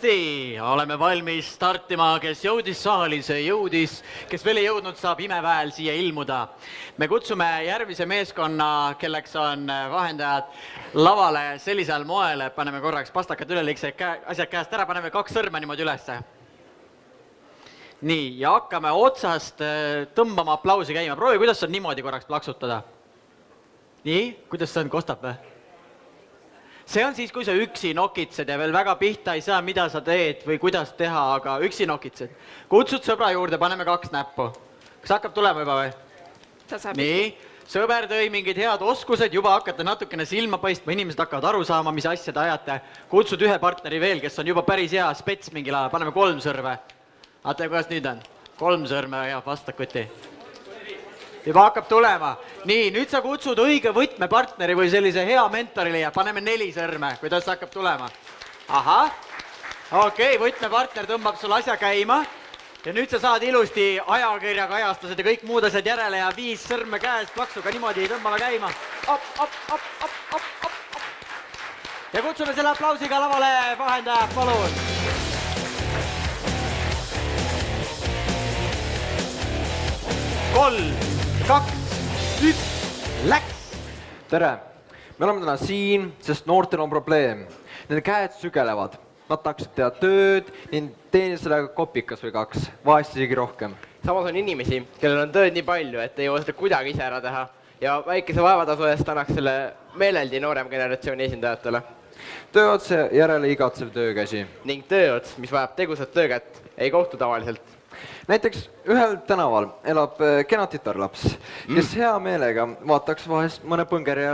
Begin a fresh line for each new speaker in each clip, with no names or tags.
hästi, oleme valmis startima, kes jõudis saali, see jõudis, kes veel ei jõudnud, saab imeväel siia ilmuda. Me kutsume järgmise meeskonna, kelleks on vahendajad, lavale sellisel moel, et paneme korraks pastakad üle, liiksed asjad käest ära, paneme 2 sõrme niimoodi ülesse. Nii, ja hakkame otsast tõmbama aplausi käima. Proovi, kuidas on niimoodi korraks plaksutada? Nii, kuidas see on, kostab või? See on siis, kui sa üksi nokitsed ja veel väga pihta ei saa, mida sa teed või kuidas teha, aga üksi nokitsed. Kutsud sõbra juurde, paneme 2 näppu. Kas hakkab tulema juba või? Nii, sõber tõi mingid head oskused, juba hakkate natukene silma paistma, inimesed hakkavad aru saama, mis asja te ajate. Kutsud ühe partneri veel, kes on juba päris hea spets mingil ajal, paneme 3 sõrme. Vaata, kuidas nüüd on? 3 sõrme ja vastakuti. Juba hakkab tulema. Nii, nüüd sa kutsud õige võtmepartneri või sellise hea mentorile ja paneme 4 sõrme. Kuidas hakkab tulema? Ahah. Okei, võtmepartner tõmbab sul asja käima. Ja nüüd sa saad ilusti ajakirjaga ajastused ja kõik muud asjad järele ja 5 sõrme käes plaksuga niimoodi tõmbame käima. Ja kutsume selle aplausiga lavale vahendaja, palun. 3, 2, 1, läks!
Tere! Me oleme täna siin, sest noortel on probleem. Nende käed sügelevad. Nad tahaksid teha tööd, ning teenida sellega kopikas või 2, vahest isegi rohkem.
Samas on inimesi, kellel on tööd nii palju, et ei jõua seda kuidagi ise ära teha. Ja väikese vaevatasu eest annaks selle meeleldi noorem generatsiooni esindajatele.
Tööotse järele igatsev töökäsi.
Ning tööots, mis vajab tegusat töökätt, ei kohtu tavaliselt.
Näiteks ühel tänaval elab kena tütarlaps, kes hea meelega vaataks vahest mõne põngeri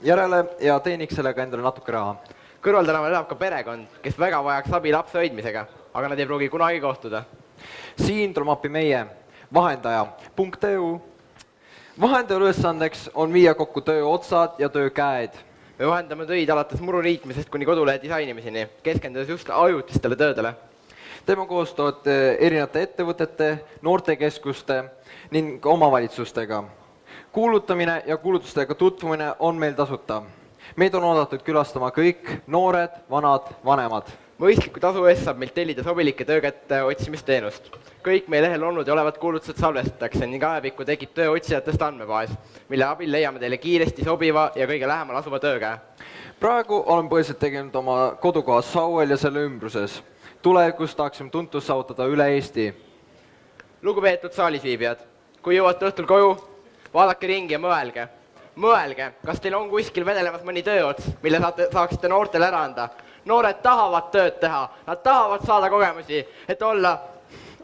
järele ja teeniks sellega endale natuke raha.
Kõrval tänaval elab ka perekond, kes väga vajaks abi lapse hoidmisega, aga nad ei pruugi kunagi kohtuda.
Siin tuleb appi meie vahendaja.eu. Vahendaja ülesandeks on viia kokku töö otsad ja töö käed.
Me vahendame töid alates muru liitmisest kuni kodulehe disainimiseni, keskendudes just ajutistele töödele.
Teeme koostööd erinevate ettevõtete, noortekeskuste ning omavalitsustega. Kuulutamine ja kuulutustega tutvumine on meil tasuta. Meid on oodatud külastama kõik noored, vanad, vanemad.
Mõistliku tasu eest saab meilt tellida sobilike töökätte otsimisteenust. Kõik meie lehel olnud ja olevad kuulutused salvestatakse ning ajapikku tekib töö otsijatest andmebaas, mille abil leiame teile kiiresti sobiva ja kõige lähemal asuva töökäe.
Praegu olen põhiliselt tegenud oma kodukohas Sauel ja selle ümbruses. Tulevikus tahaksime tuntust saavutada üle Eesti.
Lugupeetud saalisviibijad, kui jõuate õhtul koju, vaadake ringi ja mõelge. Mõelge, kas teil on kuskil vedelemas mõni tööots, mille saaksite noortele ära anda. Noored tahavad tööd teha, nad tahavad saada kogemusi, et olla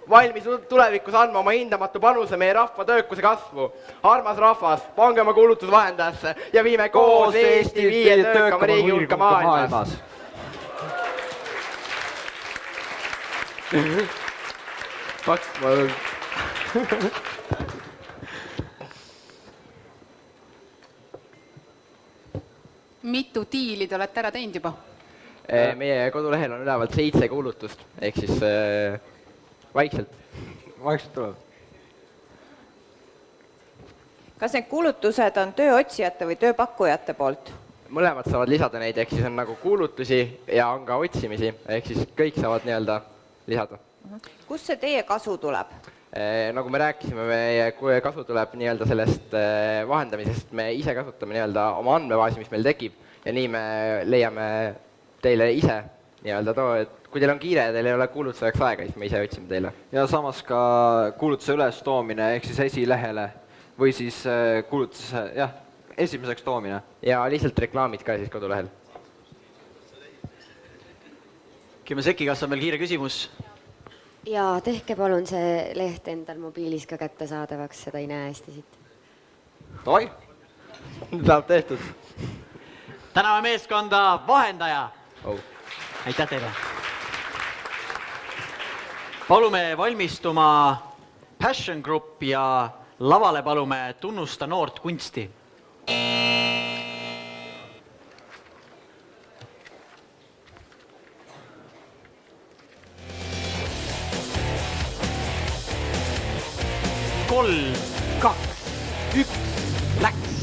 valmis tulevikus andma oma hindamatu panuse meie rahva töökuse kasvu. Armas rahvas, pange oma kuulutus vahendajasse ja viime koos Eesti 5 töökama riigi hulka maailmas. Fakt, ma olen.
Mitu diili te olete ära teinud juba?
Meie kodulehel on ülevalt 7 kuulutust, ehk siis vaikselt.
Vaikselt tuleb.
Kas need kuulutused on tööotsijate või tööpakkujate poolt?
Mõlemad saavad lisada neid, ehk siis on nagu kuulutusi ja on ka otsimisi, ehk siis kõik saavad nii-öelda lisada.
Kust see teie kasu tuleb?
Nagu me rääkisime, meie kasu tuleb nii-öelda sellest vahendamisest, me ise kasutame nii-öelda oma andmebaasi, mis meil tekib ja nii me leiame teile ise nii-öelda too, et kui teil on kiire ja teil ei ole kuulutuseks aega, siis me ise otsime teile.
Ja samas ka kuulutuse üles toomine, ehk siis esilehele või siis kuulutuse, jah, esimeseks toomine.
Ja lihtsalt reklaamid ka siis kodulehel.
Kime Seki, kas on meil kiire küsimus?
Ja tehke palun see leht endal mobiilis ka kättesaadavaks, seda ei näe hästi siit.
Oi!
Saab tehtud.
Täname meeskonda vahendaja. Aitäh teile. Palume valmistuma Passion Group ja lavale palume tunnusta noort kunsti. Kolm, 2, 1, läks!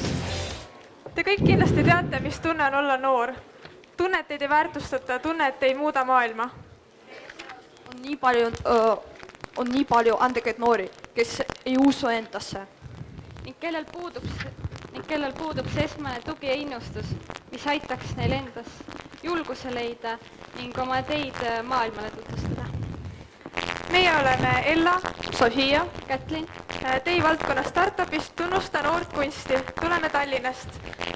Te kõik kindlasti teate, mis tunne on olla noor. Tunne, et teid ei väärtustata, tunne, et ei muuda maailma. on nii palju andekaid noori, kes ei usu endasse.
ning kellel puudub see esmane tugi ja innustus, mis aitaks neil endas julguse leida ning oma teid maailmale tutvustada.
Meie oleme Ella, Sofia,
Kätlin,
teie valdkonna startupist Tunnusta noort kunsti, tuleme Tallinnast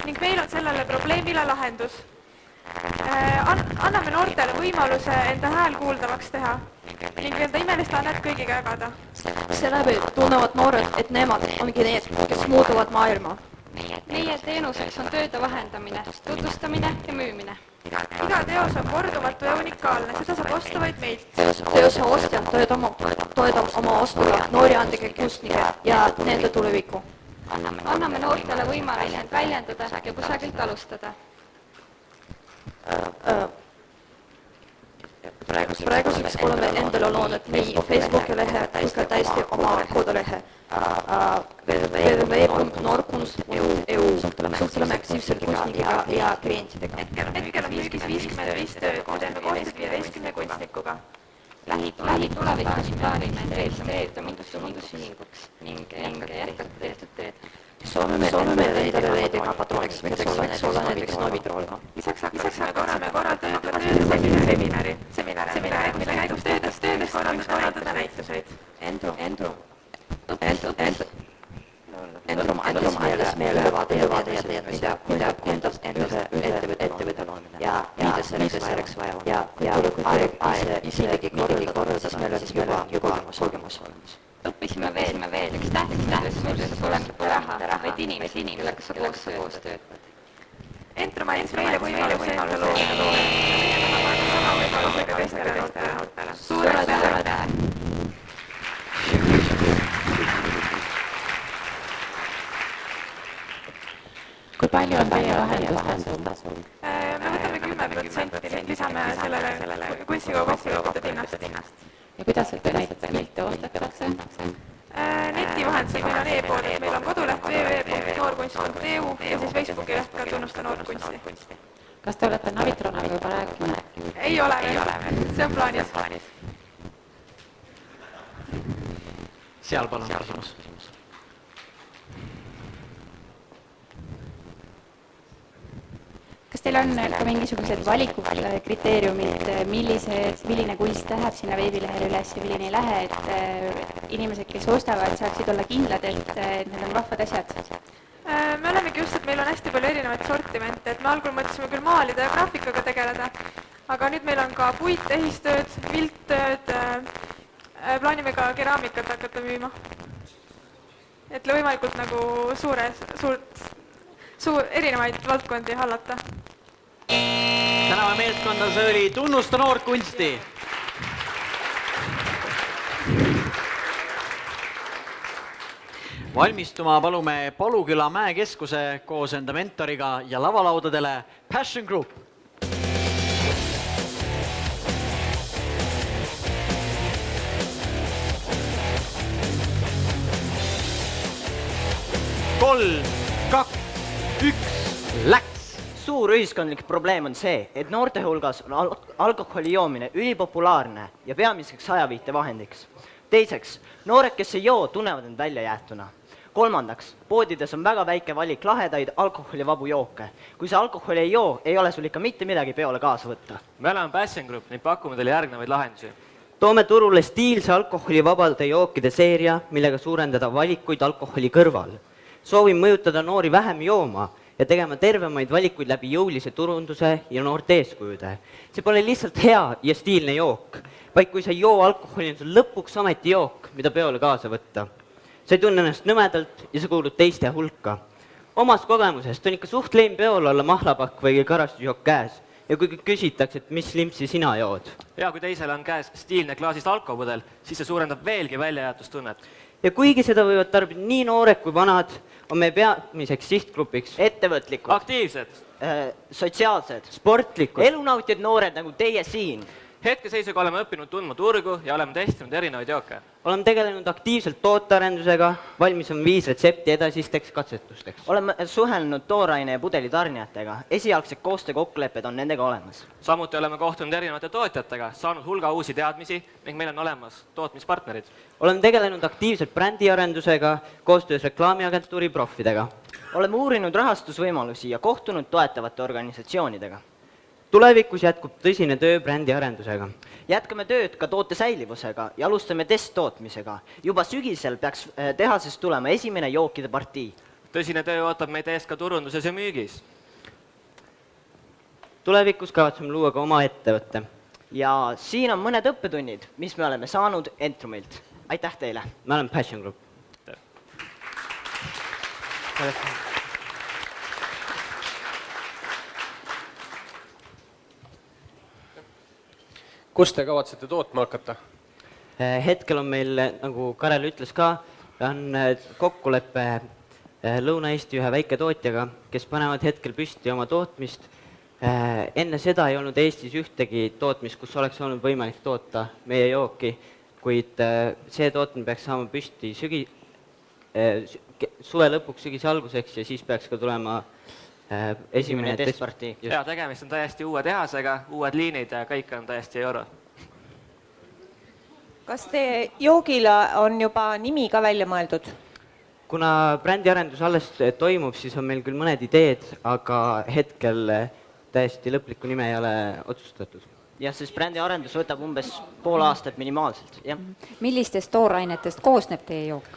ning meil on sellele probleemile lahendus. Anname noortele võimaluse enda hääl kuuldavaks teha ning enda imelist annet kõigiga jagada.
Seeläbi tunnevad noored, et nemad ongi need, kes muutuvad maailma.
meie teenuseks on tööde vahendamine, tutvustamine ja müümine.
Iga teos on kordumatu ja unikaalne, seda saab osta vaid meilt.
Teose ostja toetab oma ostuga noori andekaid kunstnikke ja nende tulevikku.
Anname noortele võimaluse end väljendada ja kusagilt alustada.
Praeguseks oleme endale loonud nii Facebooki lehe kui ka täiesti oma kodulehe www.noorkunst.eu. Suhtleme aktiivselt kunstnikiga ja klientidega.
Hetkel on müügis 55 tööd, teeme koostööd 15 kunstnikuga.
Lähitulevikus plaanime registreerida mindusühinguks ning jätkata tehtud teed.
Soovime endale leediga patrooniks, kes olla näiteks Novitroolga.
Lisaks hakkame korraldama ka tööseminari, mille käigus töödes korraldada näituseid.
Endrum andis meile ülevaade ja teadmine, mida endast ettevõtte loomine ja mida selleks vaja on. Ja kui aeg ise korraldada, siis meil on juba kogemus olemas.
Õppisime veel, üks tähtsaks olemata raha, vaid inimesi, kellega sa koos töötad.
Entrum andis meile võimaluse enda loomine ja meie tahame sama võimalusega teistele noortele. Suur aitäh!
Kui palju on teie vahendustasu?
Me võtame 10% ning lisame sellele kunstikogude pinnast.
Ja kuidas te näitate pilte ostetakse?
Neti vahendusel meil on e-pood, meil on koduleht www.noorkunst.eu ja siis Facebooki leht ka Tunnusta noort kunsti.
Kas te olete Navitroniga juba rääkinud?
Ei ole veel, see on plaanis.
Seal palun küsimus.
Kas teil on ka mingisugused valikukriteeriumid, milline kunst läheb sinna veebilehele üles ja milline ei lähe, et inimesed, kes ostavad, saaksid olla kindlad, et need on vahvad asjad?
Me olemegi just, et meil on hästi palju erinevaid sortimente, et me algul mõtlesime küll maalida ja graafikaga tegeleda, aga nüüd meil on ka puit, ehistööd, vilttööd, plaanime ka keraamikat hakata müüma. Et võimalikult nagu erinevaid valdkondi hallata.
Täname meeskonda, see oli Tunnusta noort kunsti. Valmistuma palume Paluküla mäekeskuse koos enda mentoriga ja lavalaudadele Passion Group. Kolm, 2, 1, läks!
Suur ühiskondlik probleem on see, et noorte hulgas on alkoholi joomine ülipopulaarne ja peamiseks ajaviitevahendiks. Teiseks, noored, kes ei joo, tunnevad end väljajäetuna. Kolmandaks, poodides on väga väike valik lahedaid alkoholivabu jooke. Kui sa alkoholi ei joo, ei ole sul ikka mitte midagi peole kaasa võtta.
Me oleme Passion Group ning pakume teile järgnevaid lahendusi.
Toome turule stiilse alkoholivabade jookide seeria, millega suurendada valikuid alkoholi kõrval. Soovin mõjutada noori vähem jooma ja tegema tervemaid valikuid läbi jõulise turunduse ja noorte eeskujude. See pole lihtsalt hea ja stiilne jook, vaid kui sa ei joo alkoholi, on sul lõpuks ometi jook, mida peole kaasa võtta. Sa ei tunne ennast nõmedalt ja sa kuulud teiste hulka. Omast kogemusest on ikka suht leim peol olla mahlapakk või karastusjook käes ja kui küsitakse, et mis limpsi sina jood.
Ja kui teisele on käes stiilne klaasist alkopudel, siis see suurendab veelgi väljajäetustunnet.
Ja kuigi seda võivad tarbida nii noored kui vanad, on meie peamiseks sihtgrupiks ettevõtlikud,
aktiivsed,
sotsiaalsed, sportlikud,
elunautjad noored nagu teie siin.
Hetkeseisuga oleme õppinud tundma turgu ja oleme testinud erinevaid jooke.
Oleme tegelenud aktiivselt tootearendusega, valmis on 5 retsepti edasisteks katsetusteks.
Oleme suhelnud tooraine ja pudeli tarnijatega, esialgsed koostöökokkulepped on nendega olemas.
Samuti oleme kohtunud erinevate tootjatega, saanud hulga uusi teadmisi ning meil on olemas tootmispartnerid.
Oleme tegelenud aktiivselt brändiarendusega, koostöös reklaamiagentuuri profidega.
Oleme uurinud rahastusvõimalusi ja kohtunud toetavate organisatsioonidega.
Tulevikus jätkub tõsine töö brändiarendusega.
Jätkame tööd ka toote säilivusega ja alustame testtootmisega. Juba sügisel peaks tehasest tulema esimene jookide partii.
Tõsine töö ootab meid ees ka turunduses ja müügis.
Tulevikus kavatseme luua ka oma ettevõtte.
Ja siin on mõned õppetunnid, mis me oleme saanud Entrumilt. Aitäh teile!
Me oleme Passion Group.
Kus te kavatsete tootma hakata?
Hetkel on meil, nagu Karel ütles ka, on kokkulepe Lõuna-Eesti ühe väiketootjaga, kes panevad hetkel püsti oma tootmist. Enne seda ei olnud Eestis ühtegi tootmist, kus oleks olnud võimalik toota meie jooki, kuid see tootmine peaks saama püsti suve lõpuks, sügise alguseks ja siis peaks ka tulema esimene testpartii.
Ja tegemist on täiesti uue tehasega, uued liinid ja kõik on täiesti euro.
Kas te joogile on juba nimi ka välja mõeldud?
Kuna brändiarendus alles toimub, siis on meil küll mõned ideed, aga hetkel täiesti lõplikku nime ei ole otsustatud.
Jah, sest brändiarendus võtab umbes pool aastat minimaalselt. Jah.
Millistest toorainetest koosneb teie jook?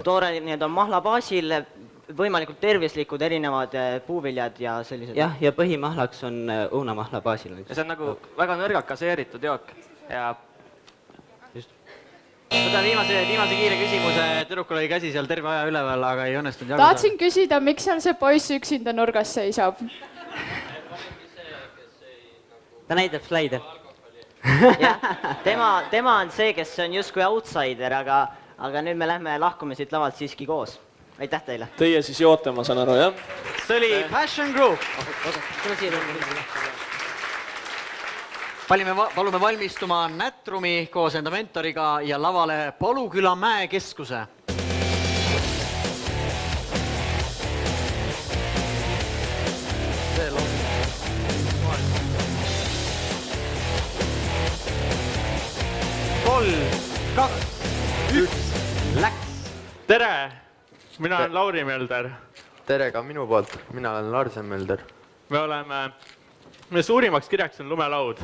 Toorained on mahla baasil, võimalikult tervislikud erinevad puuviljad ja sellised.
Jah, ja põhimahlaks on õunamahla baasil.
Ja see on nagu väga nõrgalt gaseeritud jook. Ja
võtan viimase kiire küsimuse, tüdrukul oli käsi seal terve aja üleval, aga ei õnnestunud jagu.
Tahtsin küsida, miks seal see poiss üksinda nurgas seisab?
Ta näitab slaide.
Tema on see, kes on justkui outsider, aga nüüd me lahkume siit lavalt siiski koos. Aitäh teile.
Teie siis joote, ma saan aru, jah?
See oli Passion Group. Palume valmistuma Nätrumi koos enda mentoriga ja lavale Paluküla mäekeskuse. Kolm, 2, 1, läks.
Tere! Mina olen Lauri Mölder.
Tere ka minu poolt, mina olen Larsen Mölder.
Meie suurimaks kirjaks on lumelaud.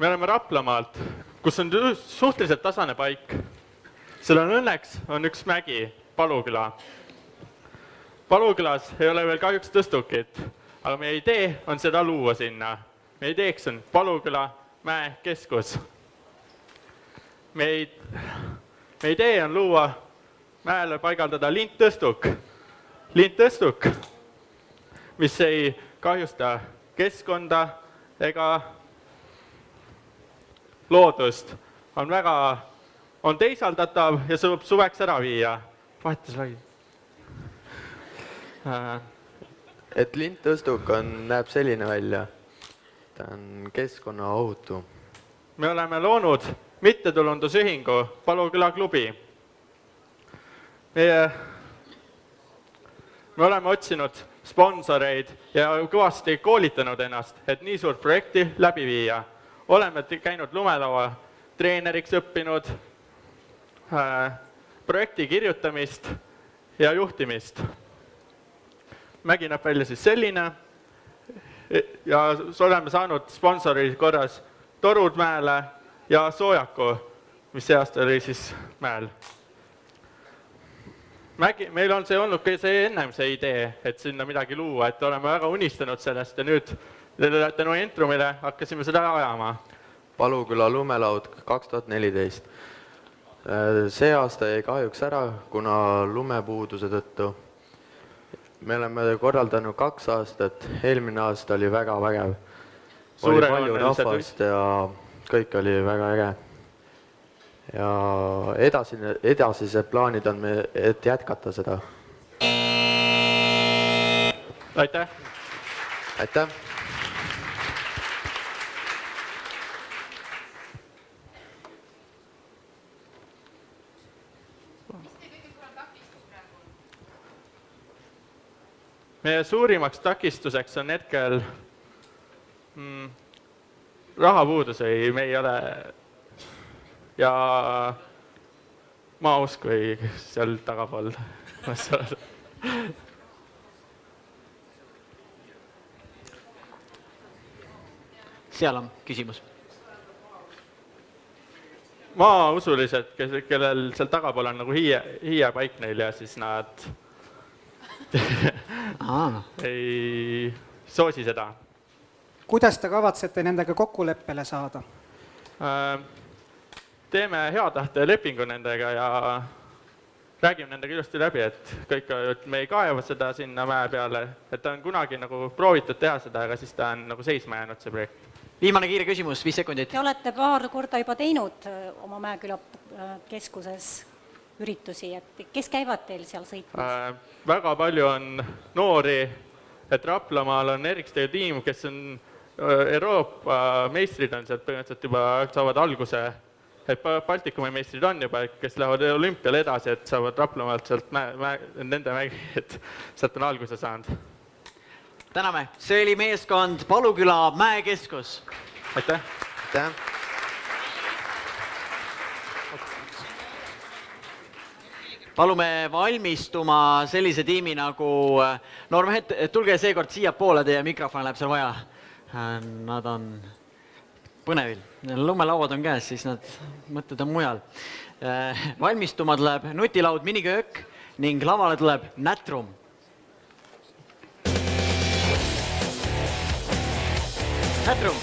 Me oleme Raplamaalt, kus on suhteliselt tasane paik. Seal on õnneks üks mägi, Paluküla. Palukülas ei ole veel kahjuks tõstukit, aga meie idee on seda luua sinna. Meie ideeks on Paluküla mäekeskus. Meie idee on luua mäele paigaldada linttõstuk, mis ei kahjusta keskkonda ega loodust. On teisaldatav ja saab suveks ära viia. Vahetas lai.
Et linttõstuk näeb selline välja. Ta on keskkonna ohutu.
Me oleme loonud mittetulundusühingu Paluküla klubi. Me oleme otsinud sponsoreid ja kõvasti koolitanud ennast, et nii suurt projekti läbi viia. Oleme käinud lumelaua treeneriks õppinud, projekti kirjutamist ja juhtimist. Mägi näeb välja siis selline ja oleme saanud sponsori korras torud mäele ja soojaku, mis see aasta oli siis mäel. Meil on see olnud see ennem see idee, et sinna midagi luua, et oleme väga unistanud sellest ja nüüd tänu Entrumile hakkasime seda ajama.
Paluküla lumelaud 2014. See aasta jäi kahjuks ära, kuna lumepuuduse tõttu. Me oleme korraldanud 2 aastat, eelmine aasta oli väga vägev. Oli palju rahvast ja kõik oli väga äge. Ja edasised plaanid on, et jätkata seda.
Aitäh!
Aitäh!
meie suurimaks takistuseks on hetkel rahapuudus või me ei ole ja maausk või seal tagapool.
Seal on küsimus.
Maausulised, kellel seal tagapool on nagu hiiepaik neil ja siis nad ei soosi seda.
Kuidas te kavatsete nendega kokkuleppele saada?
Teeme hea tahte lepingu nendega ja räägime nendega ilusti läbi, et me ei kaeva seda sinna mäe peale, et ta on kunagi nagu proovitud teha seda, aga siis ta on nagu seisma jäänud see projekt.
Viimane kiire küsimus, 5 sekundit.
Te olete paar korda juba teinud oma Mäeküla keskuses üritusi, et kes käivad teil seal sõitmas?
Väga palju on noori, et Raplamaal on Erikste tiim, kes on Euroopa meistrid on sealt põhimõtteliselt juba saavad alguse, et Baltikumi meistrid on juba, kes lähevad olümpiale edasi, et saavad Raplamaalt sealt nende mägi, et sealt on alguse saanud.
Täname, see oli meeskond Paluküla Mäekeskus.
Aitäh!
Aitäh!
Palume valmistuma sellise tiimi nagu noormehed, tulge seekord siia poole, teie mikrofon läheb seal vaja. Nad on põnevil. Lumelauad on käes, siis nad mõtted on mujal. Valmistuma tuleb nutilaud miniköök ning lavale tuleb Nätrum. Nätrum.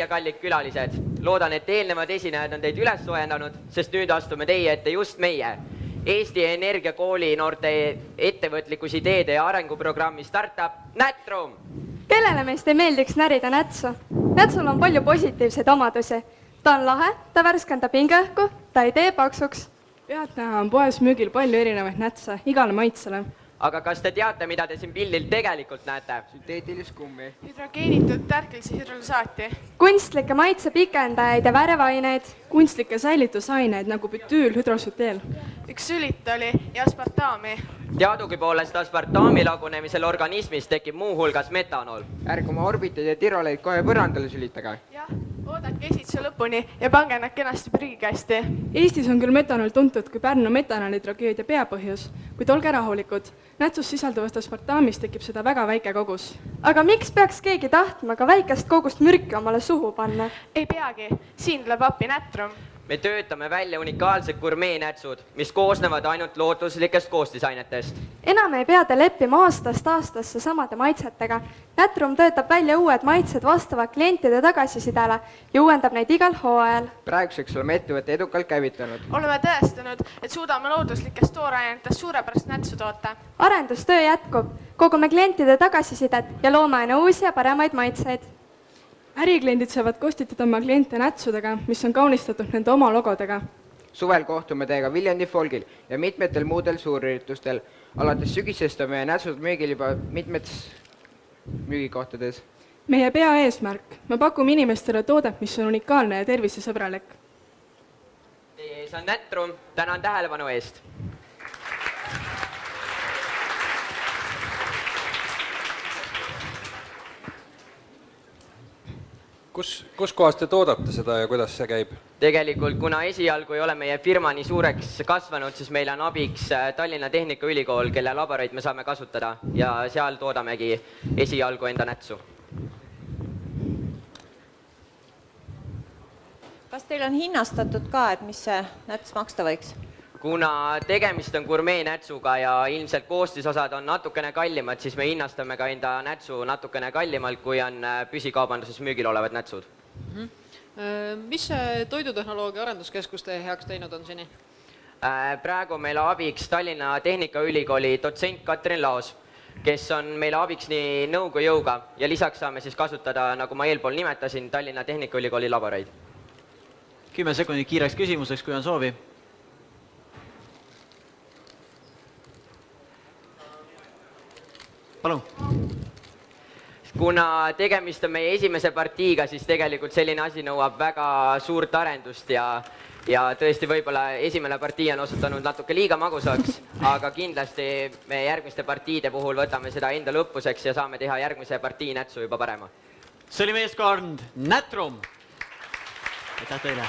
Ja kallid külalised, loodan, et eelnevad esinejad on teid üles soojendanud, sest nüüd astume teie ette just meie. Eesti Energia kooli noorte ettevõtlikkusideede ja arenguprogrammi startup Nätrum.
Kellele meist ei meeldiks närida nätsu? Nätsul on palju positiivseid omadusi. Ta on lahe, ta värskendab hingeõhku, ta ei tee paksuks.
Pead näha on poes müügil palju erinevaid nätse, igale maitsele.
Aga kas te teate, mida te siin pildil tegelikult näete?
Sünteetilist kummi.
Hüdrogeenitud tärklise hüdrolysaati. Kunstlikke maitsepikendajaid ja värevaineid.
Kunstlikke säilitusaineid nagu bütüül, hüdrosüteel.
Üks sülitoli ja aspartaami.
Teadugi poolest aspartaami lagunemisel organismis tekib muu hulgas metanool.
Ärge oma orbitid ja tiroleid kohe põrandale sülitage.
Jah, oodake esituse lõpuni ja pange nad kenasti prügikasti.
Eestis on küll metanool tuntud kui Pärnu metanolitragöödia peapõhjus, kuid olge rahulikud. Nätsus sisalduvast aspartaamist tekib seda väga väike kogus.
Aga miks peaks keegi tahtma ka väikest kogust mürki omale suhu panna? Ei peagi, siin tuleb appi Nätrum.
Me töötame välja unikaalsed gurmeenätsud, mis koosnevad ainult looduslikest koostisainetest.
Enam ei pea te leppima aastast aastasse samade maitsetega. Nätrum töötab välja uued maitsed vastavad klientide tagasisidele ja uuendab neid igal hooajal.
Praeguseks oleme ettevõtte edukalt käivitanud.
Oleme tõestanud, et suudame looduslikest toorainetest suurepärast nätsu toota. Arendustöö jätkub, kogume klientide tagasisidet ja loome aina uusi ja paremaid maitseid.
Ärikliendid saavad kostitada oma kliente nätsudega, mis on kaunistatud nende oma logodega.
Suvel kohtume teiega Viljandi Folgil ja mitmetel muudel suurüritustel. Alates sügisest on meie nätsud müügil juba mitmetes müügikohtades.
Meie peaeesmärk, me pakume inimestele toodet, mis on unikaalne ja tervisesõbralik.
Teie ees on Nätrum, tänan tähelepanu eest.
Kus kohas te toodate seda ja kuidas see käib?
Tegelikult, kuna esialgu ei ole meie firma nii suureks kasvanud, siis meil on abiks Tallinna Tehnikaülikool, kelle laboreid me saame kasutada ja seal toodamegi esialgu enda nätsu.
Kas teil on hinnastatud ka, et mis see näts maksta võiks?
Kuna tegemist on gurmeenätsuga ja ilmselt koostisosad on natukene kallimad, siis me hinnastame ka enda nätsu natukene kallimalt, kui on püsikaubanduses müügil olevad nätsud.
Mis see toidutehnoloogia arenduskeskus teie heaks teinud on seni?
Praegu meil abiks Tallinna Tehnikaülikooli dotsent Katrin Laos. kes on meile abiks nii nõu kui jõuga ja lisaks saame siis kasutada, nagu ma eelpool nimetasin, Tallinna Tehnikaülikooli laboreid.
10 sekundit kiireks küsimuseks, kui on soovi. Palun.
Kuna tegemist on meie esimese partiiga, siis tegelikult selline asi nõuab väga suurt arendust ja tõesti võib-olla esimene partii on osutunud natuke liiga magusaks, aga kindlasti me järgmiste partiide puhul võtame seda enda lõppuseks ja saame teha järgmise partii nätsu juba parema.
See oli meeskond Nätrum. Aitäh teile.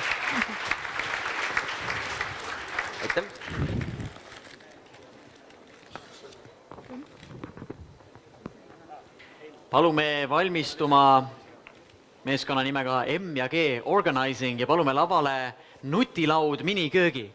Aitäh.
Palume valmistuma meeskonna nimega M ja G Organizing ja palume lavale nutilaud miniköögi.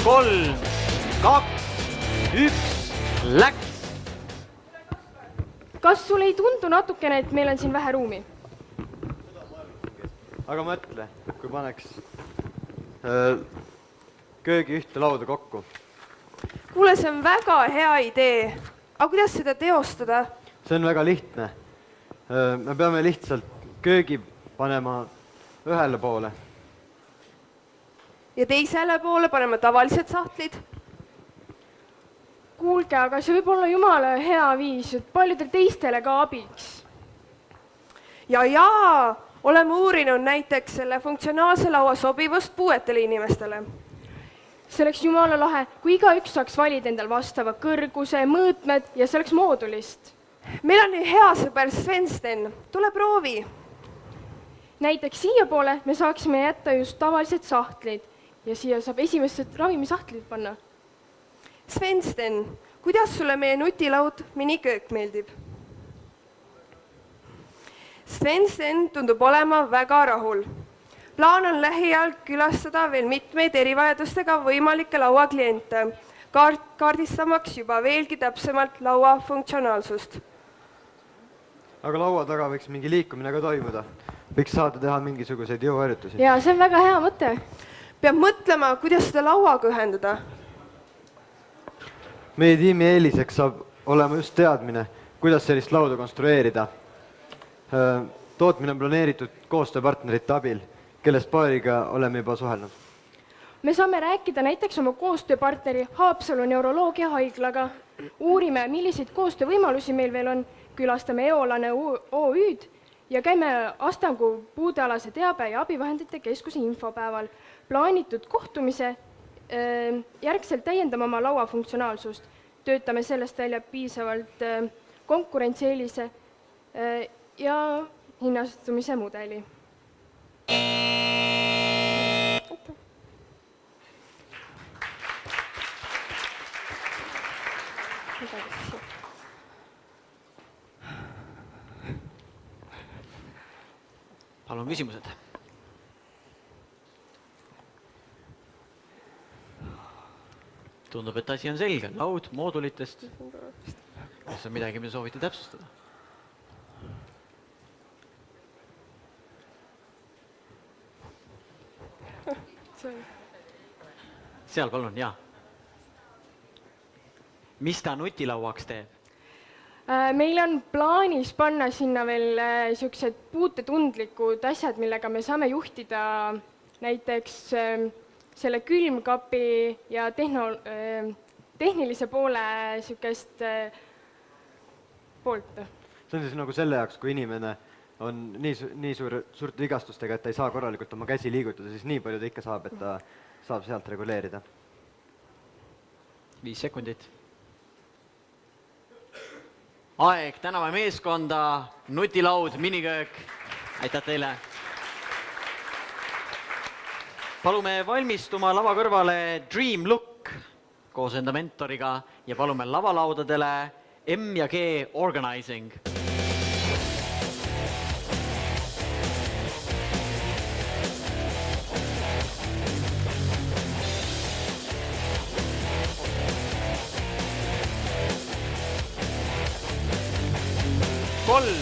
Kolm, 2, 1, läks!
Kas sulle ei tundu natukene, et meil on siin vähe ruumi?
Aga mõtle, kui paneks köögi ühte lauda kokku.
Kuule, see on väga hea idee. Aga kuidas seda teostada?
See on väga lihtne. Me peame lihtsalt köögi panema ühele poole.
Ja teisele poole paneme tavalised sahtlid? Kuulge, aga see võib olla jumala hea viis, et paljudel teistele ka abiks. Ja oleme uurinud näiteks selle funktsionaalse laua sobivust puuetele inimestele. See oleks jumala lahe, kui igaüks saaks valida endal vastava kõrguse, mõõtmed ja see oleks moodulist. Meil on nii hea sõber Svensten, tule proovi. Näiteks siia poole me saaksime jätta just tavalised sahtlid ja siia saab esimesed ravimisahtleid panna. Svensten, kuidas sulle meie nutilaud miniköök meeldib? Svensten tundub olema väga rahul. Plaan on lähiajal külastada veel mitmeid erivajadustega võimalikke laua kliente, kaardistamaks juba veelgi täpsemalt laua funktsionaalsust.
Aga laua taga võiks mingi liikumine ka toimuda. Võiks saada teha mingisuguseid jõuharjutusi.
Ja see on väga hea mõte. Peab mõtlema, kuidas seda lauaga ühendada.
Meie tiimi eeliseks saab olema just teadmine, kuidas sellist lauda konstrueerida. Tootmine on planeeritud koostööpartnerite abil, kellest paariga oleme juba suhelnud.
Me saame rääkida näiteks oma koostööpartneri Haapsalu neuroloogia haiglaga. Uurime, milliseid koostöövõimalusi meil veel on, külastame Eolane OÜ-d ja käime Astangu puudealase teabe ja abivahendite keskuse infopäeval. Plaanitud kohtumise järgselt täiendame oma laua funktsionaalsust. Töötame sellest välja piisavalt konkurentsieelise ja hinnastumise mudeli.
Palun küsimused. Tundub, et asi on selge. Laud moodulitest. Kas on midagi, mida soovite täpsustada? seal palun, jaa. Mis ta nutilauaks teeb?
Meil on plaanis panna sinna veel siuksed puutetundlikud asjad, millega me saame juhtida näiteks selle külmkapi ja tehnilise poole siukest poolt.
See on siis nagu selle jaoks, kui inimene on nii suurte vigastustega, et ta ei saa korralikult oma käsi liigutada, siis nii palju ta ikka saab, et ta saab sealt reguleerida.
5 sekundit. Aeg, täname meeskonda, nutilaud, miniköök. Aitäh teile. Palume valmistuma lava kõrvale Dream Look koos enda mentoriga ja palume lavalaudadele M&G Organizing. Kolm,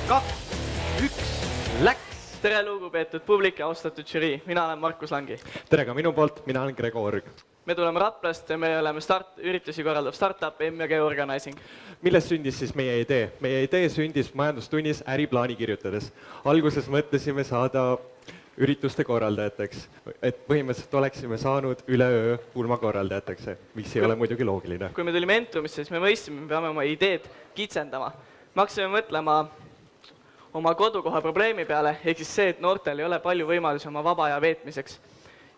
2, 1, läks!
Tere, lugupeetud publik ja austatud žürii, mina olen Markus Langi.
Tere ka minu poolt, mina olen Gregor.
Me tuleme Raplast ja me oleme üritusi korraldav startup M&G Organizing.
Millest sündis siis meie idee? Meie idee sündis majandustunnis äriplaani kirjutades. Alguses mõtlesime saada ürituste korraldajateks, et põhimõtteliselt oleksime saanud üleöö pulmakorraldajateks, mis ei ole muidugi loogiline.
Kui me tulime Entrumisse, siis me mõistsime, me peame oma ideed kitsendama. Me hakkasime mõtlema oma kodukoha probleemi peale, ehk siis see, et noortel ei ole palju võimalusi oma vaba aja veetmiseks.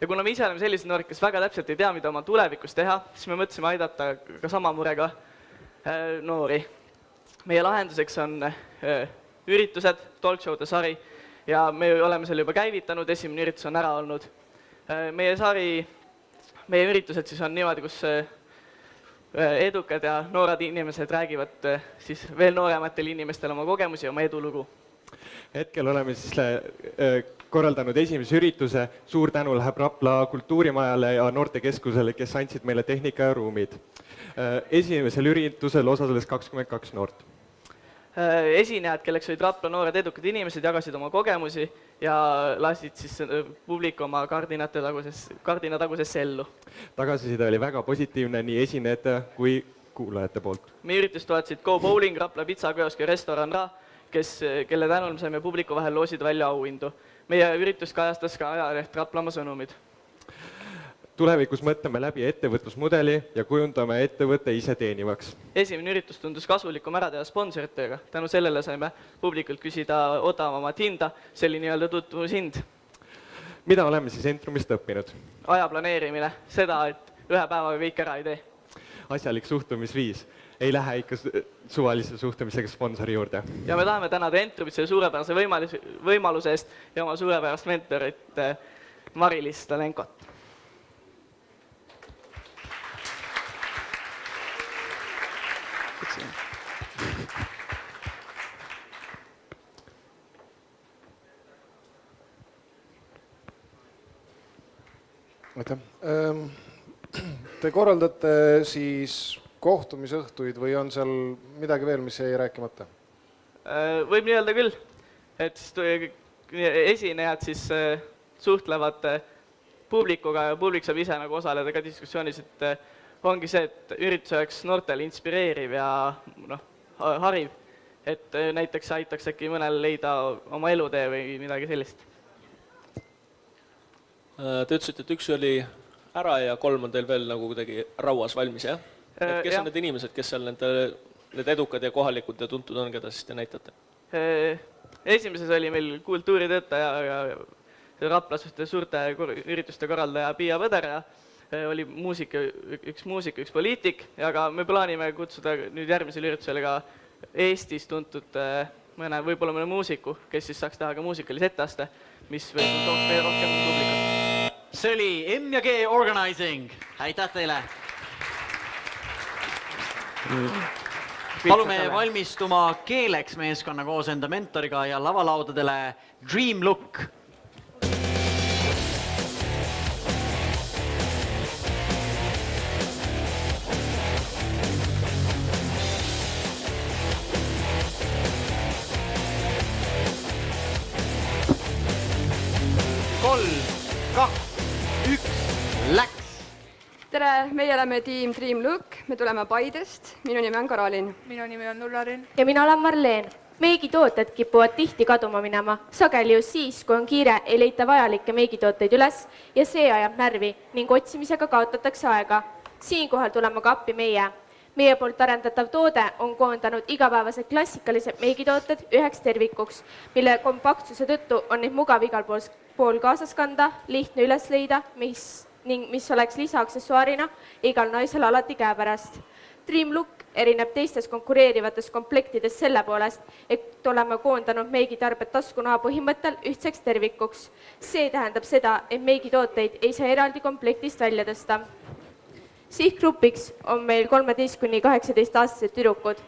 Ja kuna me ise oleme sellised noored, kes väga täpselt ei tea, mida oma tulevikus teha, siis me mõtlesime aidata ka sama murega noori. Meie lahenduseks on üritused, talkshow'de sari ja me oleme selle juba käivitanud, esimene üritus on ära olnud. Meie üritused siis on niimoodi, kus edukad ja noored inimesed räägivad siis veel noorematele inimestele oma kogemusi ja oma edulugu.
Hetkel oleme siis korraldanud esimese ürituse. Suur tänu läheb Rapla kultuurimajale ja noortekeskusele, kes andsid meile tehnika ja ruumid. Esimesel üritusel osales 22 noort.
Esinejad, kelleks olid Rapla noored edukad inimesed, jagasid oma kogemusi ja lasid siis publiku oma kardinataguses ellu.
Tagasiside oli väga positiivne nii esinejate kui kuulajate poolt.
Meie üritust toetasid Go Bowling, Rapla Pitsakiosk ja Restoran Ra, kelle tänul me saime publiku vahel loosida välja auhindu. Meie üritust kajastas ka ajaleht Raplamaa sõnumid.
Tulevikus mõtleme läbi ettevõtlusmudeli ja kujundame ettevõtte ise teenivaks.
Esimene üritus tundus kasulikum ära teha sponsoritega. Tänu sellele saime publikult küsida odavamat hinda, see oli nii-öelda tutvushind.
Mida oleme siis Entrumist õppinud?
Aja planeerimine, seda, et ühe päevaga kõik ära ei tee.
Asjalik suhtumisviis. Ei lähe ikka suvalise suhtumisega sponsori juurde.
Ja me tahame tänada Entrumit selle suurepärase võimaluse eest ja oma suurepärast mentorit Mari-Liis Stalenkot.
Te korraldate siis kohtumisõhtuid või on seal midagi veel, mis jäi rääkimata?
Võib nii öelda küll, et esinejad siis suhtlevad publikuga ja publik saab ise osaleda ka diskussioonis, et ongi see, et üritus oleks noortele inspireeriv ja hariv, et näiteks aitaks äkki mõnel leida oma elutee või midagi sellist.
Te ütlesite, et üks oli ära ja 3 on teil veel nagu kuidagi rauas valmis, jah? Kes on need inimesed, kes seal need edukad ja kohalikud ja tuntud on, keda siis te näitate?
Esimeses oli meil kultuuritöötaja ja Raplas suurte ürituste korraldaja Piia Põder ja oli üks muusik, üks poliitik, aga me plaanime kutsuda nüüd järgmisel üritusele ka Eestis tuntud võib-olla mõne muusiku, kes siis saaks teha ka muusikalise etteaste, mis tooks meile rohkem publikut.
See oli M&G Organizing. Aitäh teile! Palume valmistuma keeleks meeskonna koos enda mentoriga ja lavalaudadele Dream Look. Kolm, 2, 1, läks!
Tere, meie oleme tiim Dream Look, me tuleme Paidest, minu nimi on Karolin.
Minu nimi on Ullarin.
Ja mina olen Marleen. Meigitooted kipuvad tihti kaduma minema, sageli just siis, kui on kiire, ei leita vajalikke meigitooteid üles ja see ajab närvi ning otsimisega kaotatakse aega. Siinkohal tuleme ka appi meie. Meie poolt arendatav toode on koondanud igapäevased klassikalised meigitooted üheks tervikuks, mille kompaktsuse tõttu on neid mugav igal pool kaasas kanda, lihtne üles leida, mis oleks lisaaksessuaarina igal naisel alati käepärast. Dream Look erineb teistest konkureerivatest komplektidest selle poolest, et oleme koondanud meigitarbed taskunaha põhimõttel ühtseks tervikuks. See tähendab seda, et meigitooteid ei saa eraldi komplektist välja tõsta. Sihtgrupiks on meil 13–18-aastased tüdrukud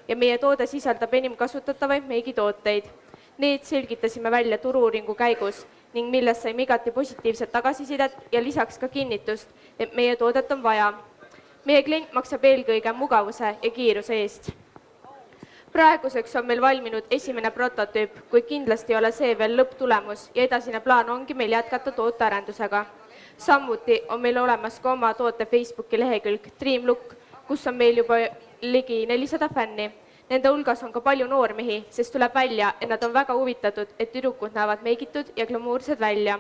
ja meie toode sisaldab enim kasutatavaid meigitooteid. Need selgitasime välja turu-uuringu käigus ning millest saime igati positiivset tagasisidet ja lisaks ka kinnitust, et meie toodet on vaja. Meie klient maksab eelkõige mugavuse ja kiiruse eest. Praeguseks on meil valminud esimene prototüüp, kuid kindlasti ei ole see veel lõpptulemus ja edasine plaan ongi meil jätkata tootearendusega. Samuti on meil olemas ka oma toote Facebooki lehekülg Dream Look, kus on meil juba ligi 400 fänni. Nende hulgas on ka palju noormehi, sest tuleb välja, et nad on väga huvitatud, et tüdrukud näevad meigitud ja glamuursed välja.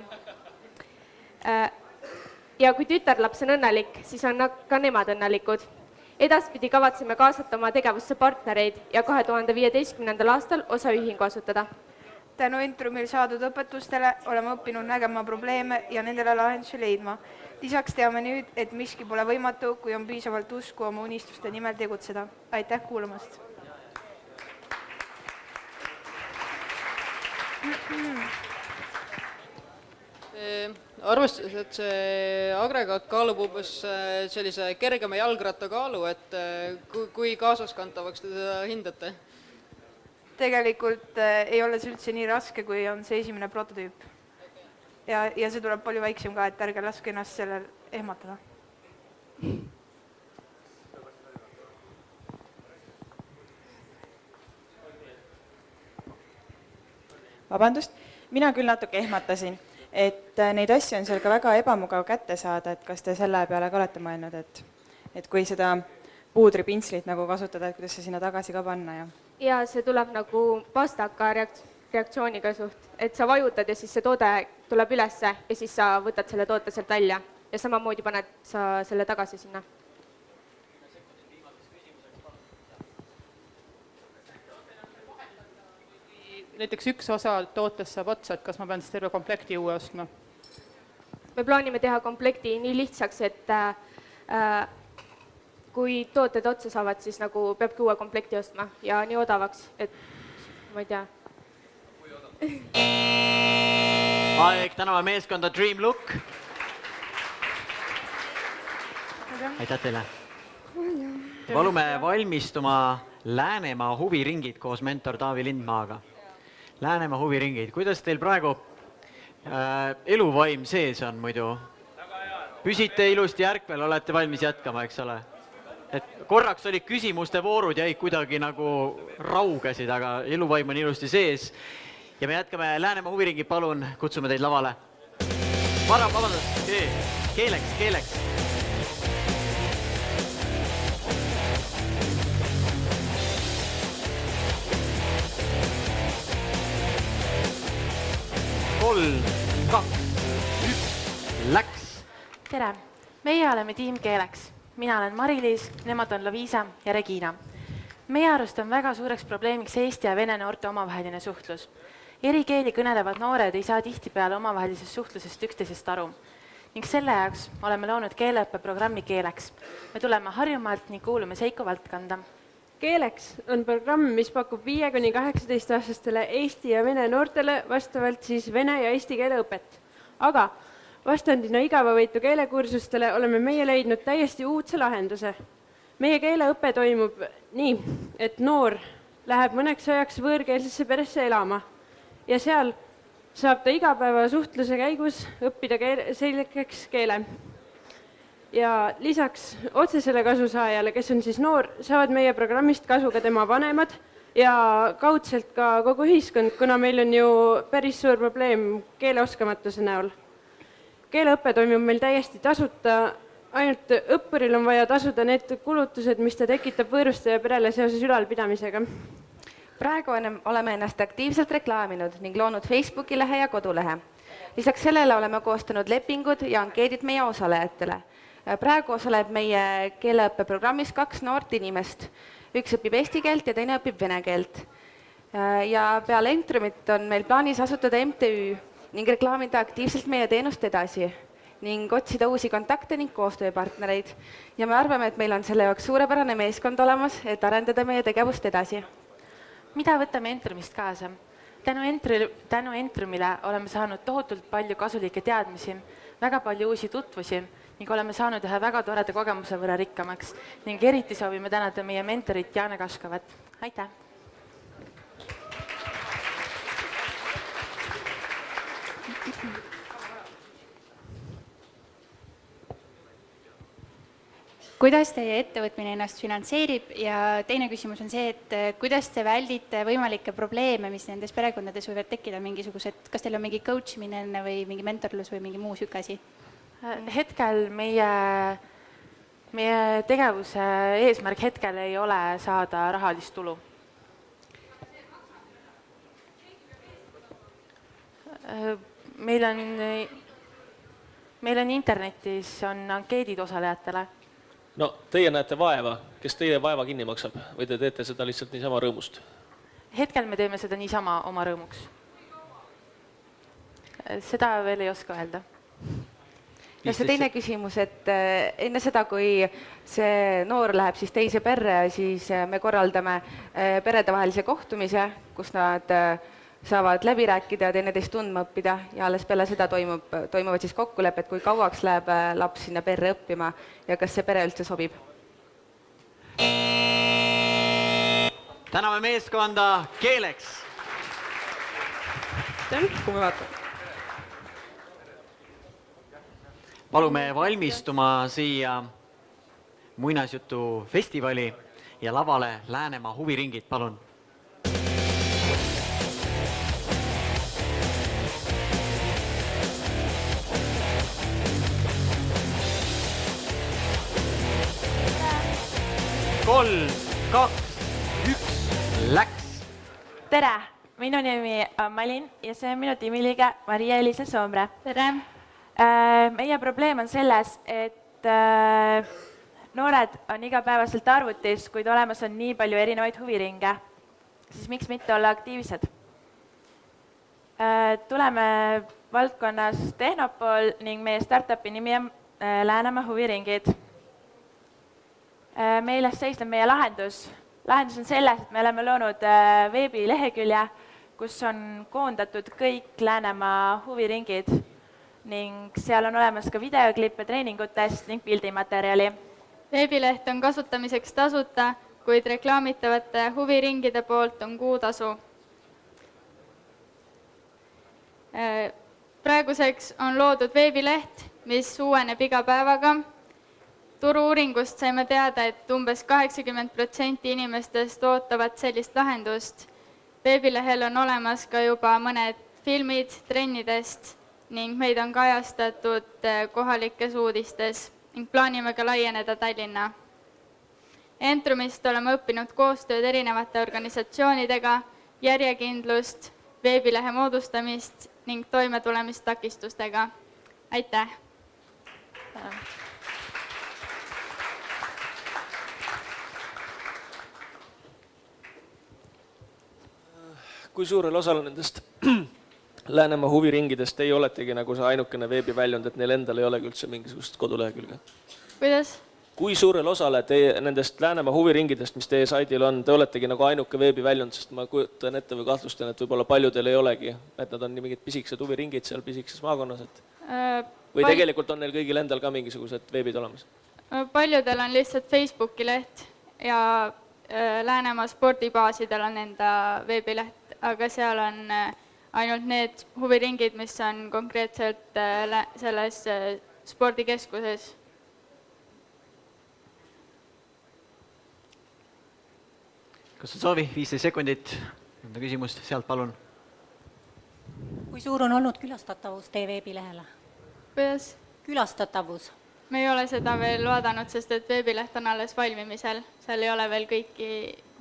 Ja kui tütarlaps on õnnelik, siis on ka nemad õnnelikud. Edaspidi kavatseme kaasata oma tegevusse partnereid ja 2015. aastal osaühingu asutada.
Tänu Intrumil saadud õpetustele oleme õppinud nägema probleeme ja nendele lahendusi leidma. Lisaks teame nüüd, et miski pole võimatu, kui on piisavalt usku oma unistuste nimel tegutseda. Aitäh kuulamast!
Arvestades, et see agregaat kaalub umbes sellise kergema jalgratta kaalu, et kui kaasaskantavaks te seda hindate?
Tegelikult ei ole see üldse nii raske, kui on see esimene prototüüp. Ja see tuleb palju väiksem ka, et ärge laske ennast sellel ehmatada.
Vabandust, mina küll natuke ehmatasin, et neid asju on seal ka väga ebamugav kätte saada, et kas te selle peale ka olete mõelnud, et kui seda puudripinslit nagu kasutada, et kuidas see sinna tagasi ka panna ja...
Ja see tuleb nagu pastaka reaktsiooniga suht, et sa vajutad ja siis see toode tuleb ülesse ja siis sa võtad selle toote sealt välja ja samamoodi paned sa selle tagasi sinna.
Näiteks üks osa tootest saab otsa, et kas ma pean siis terve komplekti uue ostma?
Me plaanime teha komplekti nii lihtsaks, et kui tooted otsa saavad, siis nagu peabki uue komplekti ostma ja nii odavaks, et ma ei tea.
Aeg tänava meeskonda Dream Look. Aitäh teile. Palume valmistuma Läänemaa huviringid koos mentor Taavi Lindmaaga. Läänemaa huviringid. Kuidas teil praegu eluvaim sees on muidu? Püsite ilusti järkvel, olete valmis jätkama, eks ole? Et korraks olid küsimuste voorud ja kuidagi nagu raugesid, aga eluvaim on ilusti sees. Ja me jätkame Läänemaa huviringid, palun, kutsume teid lavale. Vabandust, keeleks. Kolm, 2, 1, läks.
Tere, meie oleme tiim Keeleks. Mina olen Mari-Liis, nemad on Loviisa ja Regina. Meie arust on väga suureks probleemiks eesti ja vene noorte omavaheline suhtlus. Eri keeli kõnelevad noored ei saa tihtipeale omavahelisest suhtlusest üksteisest aru. Ning selle jaoks oleme loonud keeleõppeprogrammi Keeleks. Me tuleme Harjumaalt ning kuulume Seiko valdkonda.
Keeleks on programm, mis pakub 5–18-aastastele eesti ja vene noortele vastavalt siis vene ja eesti keele õpet. Aga vastandina igavavõitu keelekursustele oleme meie leidnud täiesti uudse lahenduse. Meie keeleõpe toimub nii, et noor läheb mõneks ajaks võõrkeelsesse peresse elama ja seal saab ta igapäeva suhtluse käigus õppida selgeks keele. Ja lisaks otsesele kasusaajale, kes on siis noor, saavad meie programmist kasu ka tema vanemad ja kaudselt ka kogu ühiskond, kuna meil on ju päris suur probleem keeleoskamatuse näol. keeleõpe toimub meil täiesti tasuta, ainult õppuril on vaja tasuda need kulutused, mis ta tekitab võõrustaja perele seoses ülalpidamisega.
Praegu oleme ennast aktiivselt reklaaminud ning loonud Facebooki lehe ja kodulehe. Lisaks sellele oleme koostanud lepingud ja ankeedid meie osalejatele. Praegu osaleb meie keeleõppeprogrammis 2 noort inimest. Üks õpib eesti keelt ja teine õpib vene keelt. Ja peale Entrumit on meil plaanis asutada MTÜ ning reklaamida aktiivselt meie teenust edasi ning otsida uusi kontakte ning koostööpartnereid. Ja me arvame, et meil on selle jaoks suurepärane meeskond olemas, et arendada meie tegevust edasi.
Mida võtame Entrumist kaasa? Tänu Entrumile oleme saanud tohutult palju kasulikke teadmisi, väga palju uusi tutvusi ning oleme saanud ühe väga toreda kogemuse võrra rikkamaks ning eriti soovime tänada meie mentorit Jaane Kaskovat. Aitäh!
Kuidas teie ettevõtmine ennast finantseerib ja teine küsimus on see, et kuidas te väldite võimalikke probleeme, mis nendes perekondades võivad tekkida mingisugused, kas teil on mingi coachimine enne või mingi mentorlus või mingi muu süke asi?
Hetkel meie tegevuse eesmärk hetkel ei ole saada rahalist tulu. Meil on internetis on ankeedid osalejatele.
No, teie näete vaeva, kes teie vaeva kinni maksab või te teete seda lihtsalt niisama rõõmust?
Hetkel me teeme seda niisama oma rõõmuks. Seda veel ei oska öelda.
Ja see teine küsimus, et enne seda, kui see noor läheb siis teise perre, siis me korraldame peredevahelise kohtumise, kus nad saavad läbi rääkida ja teineteist tundma õppida ja alles peale seda toimuvad siis kokkulepped, kui kauaks läheb laps sinna perre õppima ja kas see pere üldse sobib.
Täname meeskonda Keeleks!
Kui me vaatame.
Palume valmistuma siia muinasjutu festivali ja lavale Läänemaa huviringid, palun. Kolm, 2, 1, läks!
Tere! Minu nimi on Malin ja see on minu tiimiliige Maria-Elisa Soomre.
Tere!
Meie probleem on selles, et noored on igapäevaselt arvutis, kuid olemas on nii palju erinevaid huviringe. Siis miks mitte olla aktiivsed? Tuleme valdkonnas Tehnopol ning meie startupi nimi on Läänemaa huviringid. Milles seisneb meie lahendus? Lahendus on selles, et me oleme loonud veebilehekülje, kus on koondatud kõik Läänemaa huviringid ning seal on olemas ka videoklippe treeningutest ning pildimaterjali.
Veebileht on kasutamiseks tasuta, kuid reklaamitavate huviringide poolt on kuutasu. Praeguseks on loodud veebileht, mis uueneb iga päevaga. Turu-uuringust saime teada, et umbes 80% inimestest ootavad sellist lahendust. Veebilehel on olemas ka juba mõned filmid trennidest ning meid on kajastatud kohalikes uudistes ning plaanime ka laieneda Tallinna. Entrumist oleme õppinud koostööd erinevate organisatsioonidega, järjekindlust, veebilehe moodustamist ning toimetulemist takistustega. Aitäh!
Kui suurel osal nendest Läänemaa huviringidest ei oletegi nagu see ainukene veebiväljund, et neil endal ei olegi üldse mingisugust kodulehekülge?
Kuidas?
Kui suurel osale nendest Läänemaa huviringidest, mis teie saidil on, te oletegi nagu ainuke veebiväljund, sest ma kujutan ette või kahtlustan, et võib-olla paljudel ei olegi, et nad on nii mingid pisikesed huviringid seal pisikses maakonnas, või tegelikult on neil kõigil endal ka mingisugused veebid olemas?
Paljudel on lihtsalt Facebooki leht ja Läänemaa spordibaasidel on enda veebileht, aga seal on ainult need huviringid, mis on konkreetselt selles spordikeskuses.
Kas on soovi? 15 sekundit. Küsimust sealt palun.
Kui suur on olnud külastatavus teie veebilehele?
kuidas?
Külastatavus.
Me ei ole seda veel vaadanud, sest et veebileht on alles valmimisel. Seal ei ole veel kõiki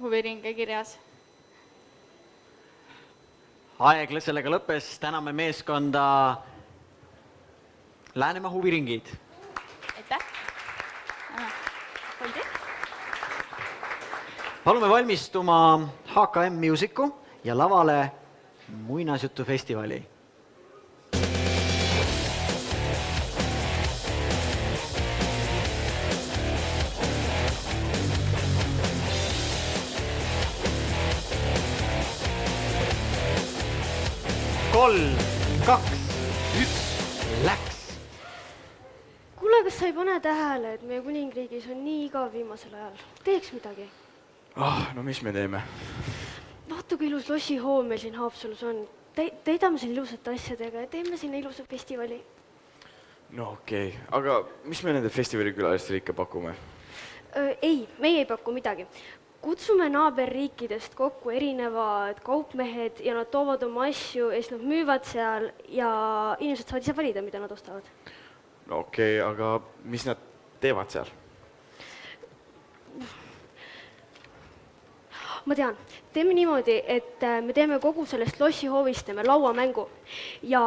huviringe kirjas.
Aeg sellega lõppes, täname meeskonda Läänemaa huviringid.
Aitäh!
Palume valmistuma HKM Musicu ja lavale muinasjutufestivali. Kolm, 2, 1, läks!
Kuule, kas sa ei pane tähele, et meie kuningriigis on nii igav viimasel ajal? Teeks midagi.
No mis me teeme?
Vaata, kui ilus lossihoov meil siin Haapsalus on. Täidame siin ilusate asjadega ja teeme sinna ilusa festivali.
No okei, aga mis me nende festivalikülalistele ikka pakume?
Ei, meie ei paku midagi. Kutsume naaberriikidest kokku erinevad kaupmehed ja nad toovad oma asju ja siis nad müüvad seal ja inimesed saavad ise valida, mida nad ostavad.
No okei, aga mis nad teevad seal?
Ma tean, teeme niimoodi, et me teeme kogu sellest lossihoovist, teeme lauamängu ja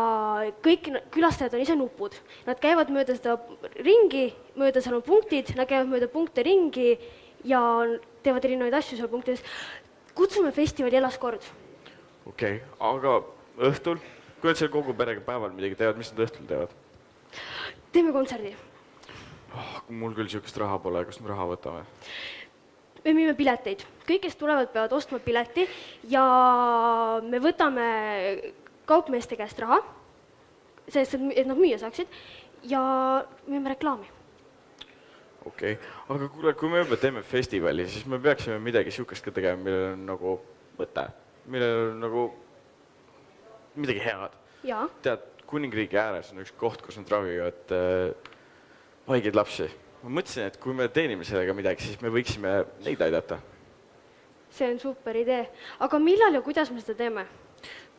kõik külastajad on ise nupud. Nad käivad mööda seda ringi, mööda seal on punktid, nad käivad mööda punkte ringi ja teevad erinevaid asju seal punktides. Kutsume festivali elaskord.
Okei, aga õhtul? Kui nad seal kogu perega päeval midagi teevad, mis nad õhtul teevad?
Teeme kontserdi.
Mul küll siukest raha pole, kust me raha võtame?
Me müüme pileteid. Kõik, kes tulevad, peavad ostma pileti ja me võtame kaupmeeste käest raha, sest et nad müüa saaksid ja müüme reklaami.
Okei, aga kuule, kui me juba teeme festivali, siis me peaksime midagi siukest ka tegema, millel on nagu mõte, millel on nagu midagi head.
Jaa.
Tead, kuningriigi ääres on üks koht, kus nad ravivad haigeid lapsi. Ma mõtlesin, et kui me teenime sellega midagi, siis me võiksime neid aidata.
See on super idee. Aga millal ja kuidas me seda teeme?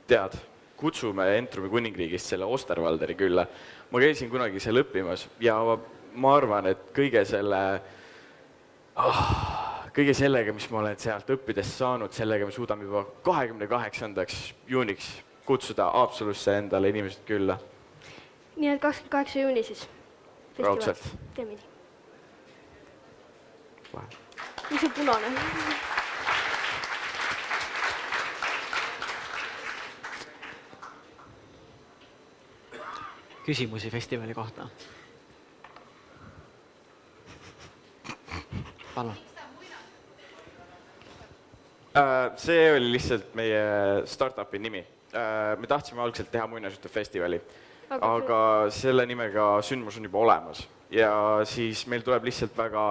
Tead, kutsume Entrumi kuningriigist selle Osterwalderi külla. Ma käisin kunagi seal õppimas ja ma arvan, et kõige sellega, mis ma olen sealt õppides saanud, sellega me suudame juba 28. juuniks kutsuda Haapsalusse endale inimesed külla.
Nii et 28. juuni siis.
Raudselt.
Teeme nii. Mis on punane?
Küsimusi festivali kohta. Palun.
See oli lihtsalt meie startupi nimi. Me tahtsime algselt teha muinasjutufestivali, aga selle nimega sündmus on juba olemas ja siis meil tuleb lihtsalt väga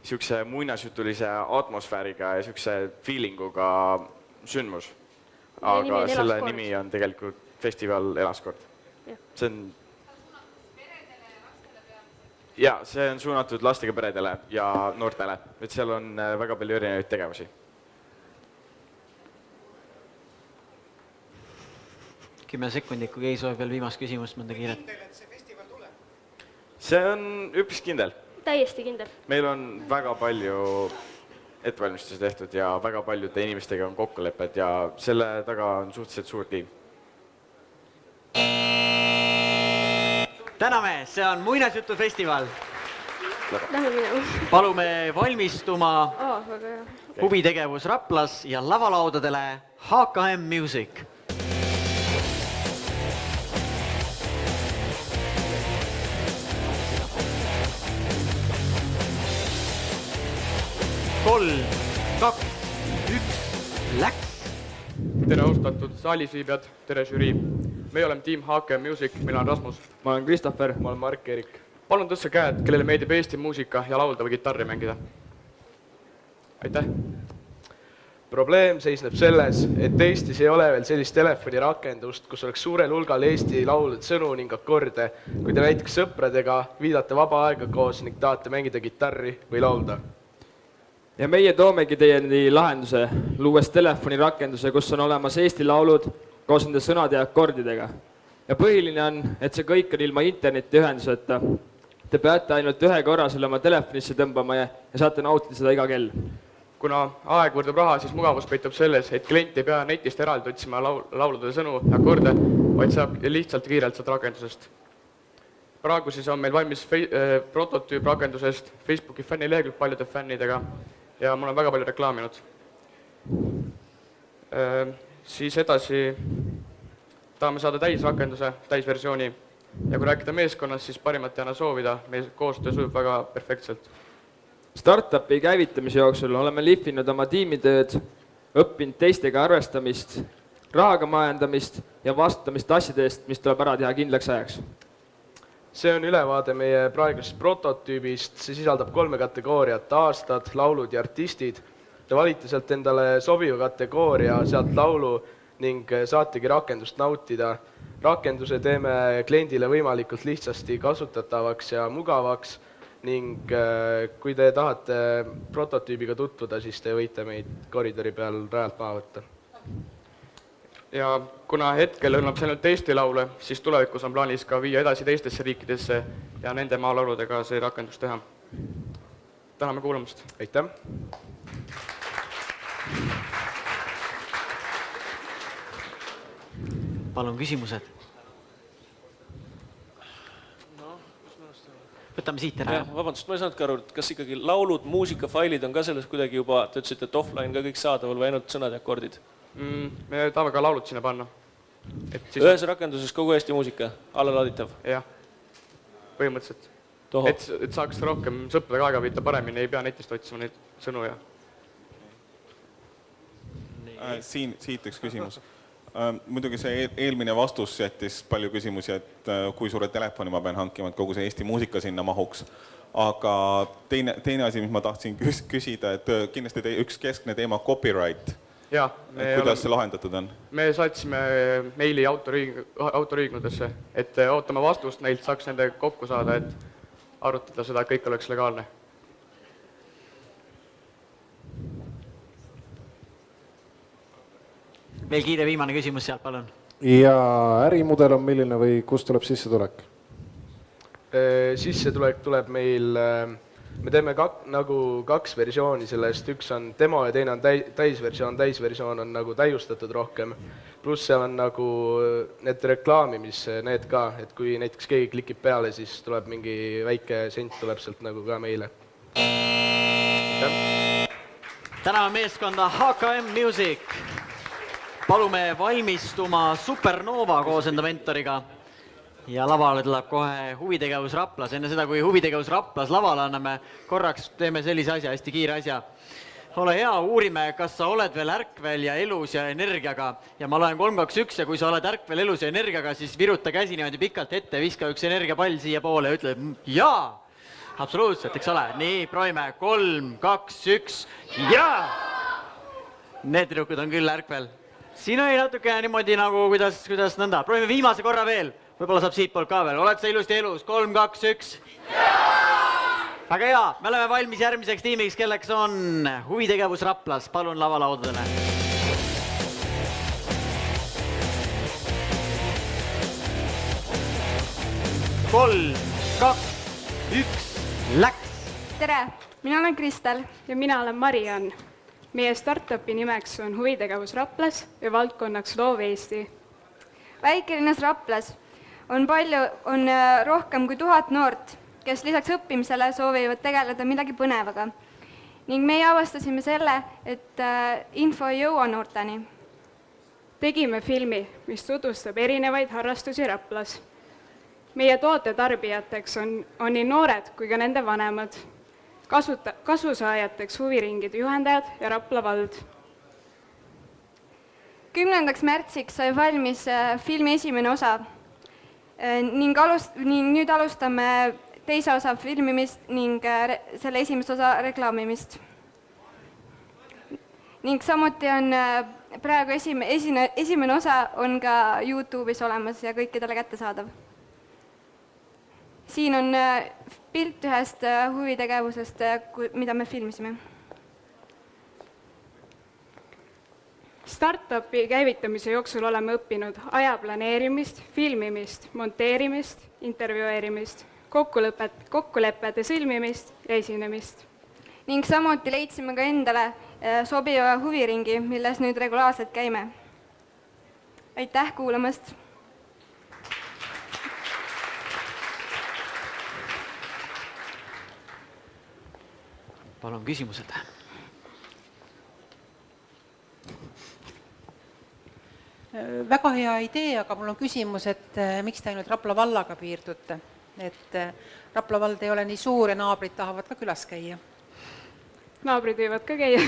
siukse muinasjutulise atmosfääriga ja siukse feelinguga sündmus. Aga selle nimi on tegelikult festival Elaskord. See on... Ja, see on suunatud lastega peredele ja noortele, et seal on väga palju erinevaid tegevusi.
10 sekundit, kui keegi soovib veel viimast küsimust, mõnda kiiret.
See on üpris kindel.
Täiesti kindel.
Meil on väga palju ettevalmistusi tehtud ja väga paljude inimestega on kokkulepped ja selle taga on suhteliselt suur tiim.
Täname, see on muinasjutufestival.
Lähme minema.
Palume valmistuma huvitegevus Raplas ja lavalaudadele HKM Music. Kolm, 2, 1, läks!
Tere austatud saalisviibjad, tere žürii. Meie oleme tiim HKM Music, meil on Rasmus.
Ma olen Kristoffer.
Ma olen Mark-Erik. Palun tõstse käed, kellele meeldib Eesti muusika ja laulda või kitarri mängida. Aitäh! Probleem seisneb selles, et Eestis ei ole veel sellist telefonirakendust, kus oleks suurel hulgal Eesti laulud sõnu ning akorde, kui te näiteks sõpradega viidate vaba aega koos ning tahate mängida kitarri või laulda.
Ja meie toomegi teieni lahenduse, luues telefonirakenduse, kus on olemas Eesti laulud koos nende sõnade ja akordidega. ja põhiline on, et see kõik on ilma internetiühenduseta. Te peate ainult ühe korra selle oma telefonisse tõmbama ja saate nautida seda iga kell.
Kuna aeg võrdub raha, siis mugavus peitub selles, et klient ei pea netist eraldi otsima laulude sõnu ja akorde, vaid saab lihtsalt kiirelt sealt rakendusest. Praegu siis on meil valmis prototüüp rakendusest Facebooki fännilehekülg paljude fännidega ja mul on väga palju reklaaminud. Siis edasi tahame saada täisrakenduse, täisversiooni ja kui rääkida meeskonnast, siis parimat ei anna soovida, meie koostöö sujub väga perfektselt.
Startupi käivitamise jooksul oleme lihvinud oma tiimitööd, õppinud teistega arvestamist, rahaga majandamist ja vastutamist asjadest, mis tuleb ära teha kindlaks ajaks.
See on ülevaade meie praegusest prototüübist, see sisaldab 3 kategooriat, aastad, laulud ja artistid. Te valite sealt endale sobiva kategooria, sealt laulu ning saategi rakendust nautida. Rakenduse teeme kliendile võimalikult lihtsasti kasutatavaks ja mugavaks ning kui te tahate prototüübiga tutvuda, siis te võite meid koridori peal rajalt maha võtta.
Ja kuna hetkel hõlmab see ainult Eesti laule, siis tulevikus on plaanis ka viia edasi teistesse riikidesse ja nende maalauludega see rakendus teha. Täname kuulamast.
Aitäh!
Palun küsimused. Võtame siit ära.
Vabandust, ma ei saanud ka aru, et kas ikkagi laulud, muusikafailid on ka selles kuidagi juba, te ütlesite, et offline ka kõik saadaval või ainult sõnad ja akordid?
Me tahame ka laulud sinna panna.
Ühes rakenduses kogu Eesti muusika, allalaaditav?
Jah, põhimõtteliselt. Et saaks rohkem sõppedega aega viita paremini, ei pea netist otsima neid sõnu ja...
Siit üks küsimus. Muidugi see eelmine vastus jättis palju küsimusi, et kui suure telefoni ma pean hankima, et kogu see Eesti muusika sinna mahuks. Aga teine asi, mis ma tahtsin küsida, et kindlasti üks keskne teema copyright. Kuidas see lahendatud on?
Me saatsime meili autoriignudesse, et ootame vastust neilt, saaks nende kokku saada, et arutada seda, et kõik oleks legaalne.
Veel kiire viimane küsimus sealt, palun.
Ja ärimudel on milline või kust tuleb sissetulek?
Sissetulek tuleb meil, me teeme nagu 2 versiooni sellest, üks on demo ja teine on täisversioon, täisversioon on nagu täiustatud rohkem, pluss seal on nagu need reklaamimise, need ka, et kui näiteks keegi klikib peale, siis tuleb mingi väike sent tuleb sealt nagu ka meile.
Täname meeskonda HKM Music. Palume valmistuma Supernova koos enda mentoriga ja lavale tuleb kohe huvitegevus Raplas. Enne seda, kui huvitegevus Raplas lavale anname, korraks teeme sellise asja, hästi kiire asja. Ole hea, uurime, kas sa oled veel ärkvel ja elus ja energiaga. Ja ma loen 3, 2, 1 ja kui sa oled ärkvel elus ja energiaga, siis viruta käsi niimoodi pikalt ette, viska üks energiapall siia poole ja ütle jaa! Absoluutselt, eks ole. Nii, proovime. 3, 2, 1, jaa! Need tüdrukud on küll ärkvel. Siin oli natuke niimoodi nagu, kuidas nõnda. Proovime viimase korra veel. Võib-olla saab siit poolt ka veel. Oled sa ilusti elus? 3, 2, 1. Väga hea. Me oleme valmis järgmiseks tiimiks, kelleks on huvitegevus Raplas. Palun lavalaudadele. 3, 2, 1, läks.
Tere, mina olen Kristel.
Ja mina olen Mariann. Meie startupi nimeks on huvitegevus Raplas ja valdkonnaks Loov Eesti.
Väikelinnas Raplas on rohkem kui 1000 noort, kes lisaks õppimisele soovivad tegeleda midagi põnevaga. Ning meie avastasime selle, et info ei jõua noorteni.
Tegime filmi, mis tutvustab erinevaid harrastusi Raplas. Meie toote tarbijateks on nii noored kui ka nende vanemad. Kasusaajateks huviringide juhendajad ja Rapla vald.
10. märtsiks sai valmis filmi esimene osa ning nüüd alustame teise osa filmimist ning selle esimest osa reklaamimist. Ning samuti on praegu esimene osa on ka YouTube'is olemas ja kõikidele kättesaadav. Siin on pilt ühest huvitegevusest, mida me filmisime.
Startupi käivitamise jooksul oleme õppinud aja planeerimist, filmimist, monteerimist, intervjueerimist, kokkulepete sõlmimist ja esinemist.
Ning samuti leidsime ka endale sobiva huviringi, milles nüüd regulaarselt käime. Aitäh kuulamast!
Palun küsimused.
Väga hea idee, aga mul on küsimus, et miks te ainult Rapla vallaga piirdute? Et Rapla vald ei ole nii suur ja naabrid tahavad ka külas käia.
Naabrid võivad ka käia.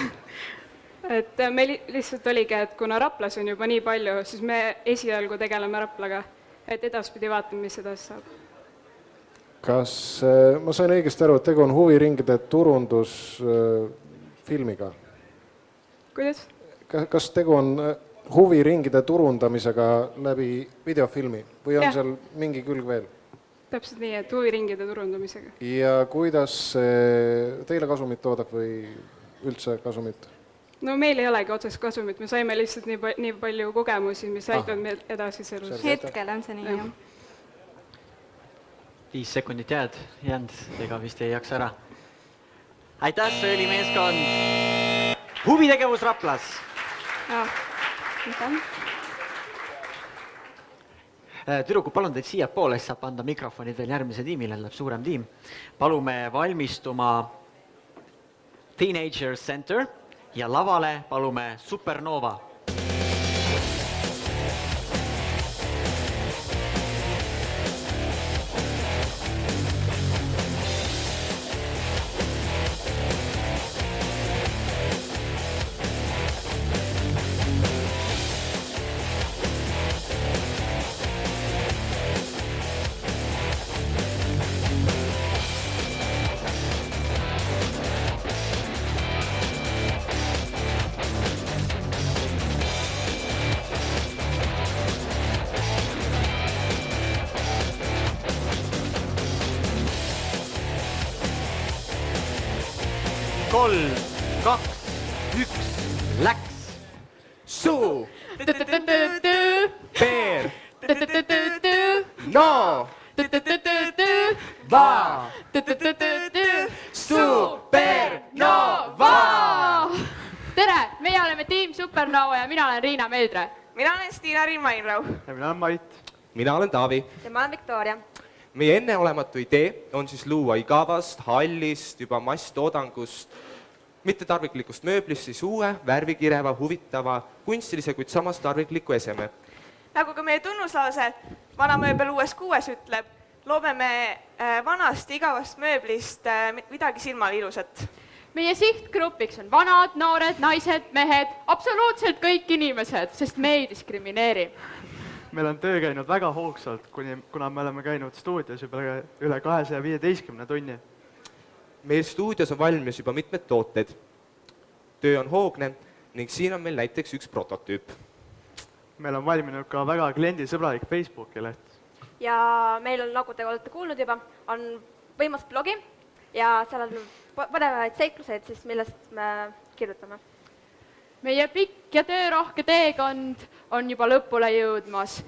Et meil lihtsalt oligi, et kuna Raplas on juba nii palju, siis me esialgu tegeleme Raplaga, et edaspidi vaatame, mis edasi saab.
Kas ma sain õigesti aru, et tegu on huviringide turundusfilmiga?
Kuidas?
Kas tegu on huviringide turundamisega läbi videofilmi või on seal mingi külg veel?
Täpselt nii, et huviringide turundamisega.
Ja kuidas see teile kasumit toodab või üldse kasumit?
No meil ei olegi otsest kasumit, me saime lihtsalt nii palju kogemusi, mis aitavad meil edasi selles.
Hetkel on see nii, jah.
5 sekundit jäänud, ega vist ei jaksa ära. Aitäh, see oli meeskond Huvitegevus Raplas. Tüdrukud, palun teid siia poole, siis saab anda mikrofonid veel järgmise tiimile, läheb suurem tiim. Palume valmistuma Teenager Center ja lavale palume Supernova.
Suu, peer, no, va, Supernova!
Tere, meie oleme tiim Supernova ja mina olen Riina Meldre.
Mina olen Stiina Riin-Mainrau.
Ja mina olen Mait.
Mina olen Taavi.
Ja ma olen Viktoria.
Meie enneolematu idee on siis luua igavast, hallist, juba masstoodangust, mitte tarviklikust mööblist siis uue, värvikireva, huvitava, kunstilise, kuid samas tarvikliku eseme.
Nagu ka meie tunnuslause Vana mööbel uues kuues ütleb, loome me vanast igavast mööblist midagi silmale ilusat.
Meie sihtgrupiks on vanad, noored, naised, mehed, absoluutselt kõik inimesed, sest me ei diskrimineeri.
Meil on töö käinud väga hoogsalt, kuna me oleme käinud stuudios juba üle 215 tunni.
Meil stuudios on valmis juba mitmed tooted. Töö on hoogne ning siin on meil näiteks üks prototüüp.
Meil on valminud ka väga kliendisõbralik Facebooki leht.
Ja meil on, nagu te olete kuulnud juba, on võimas blogi ja seal on põnevaid seikluseid, siis millest me kirjutame.
Meie pikk ja töörohke teekond on juba lõpule jõudmas.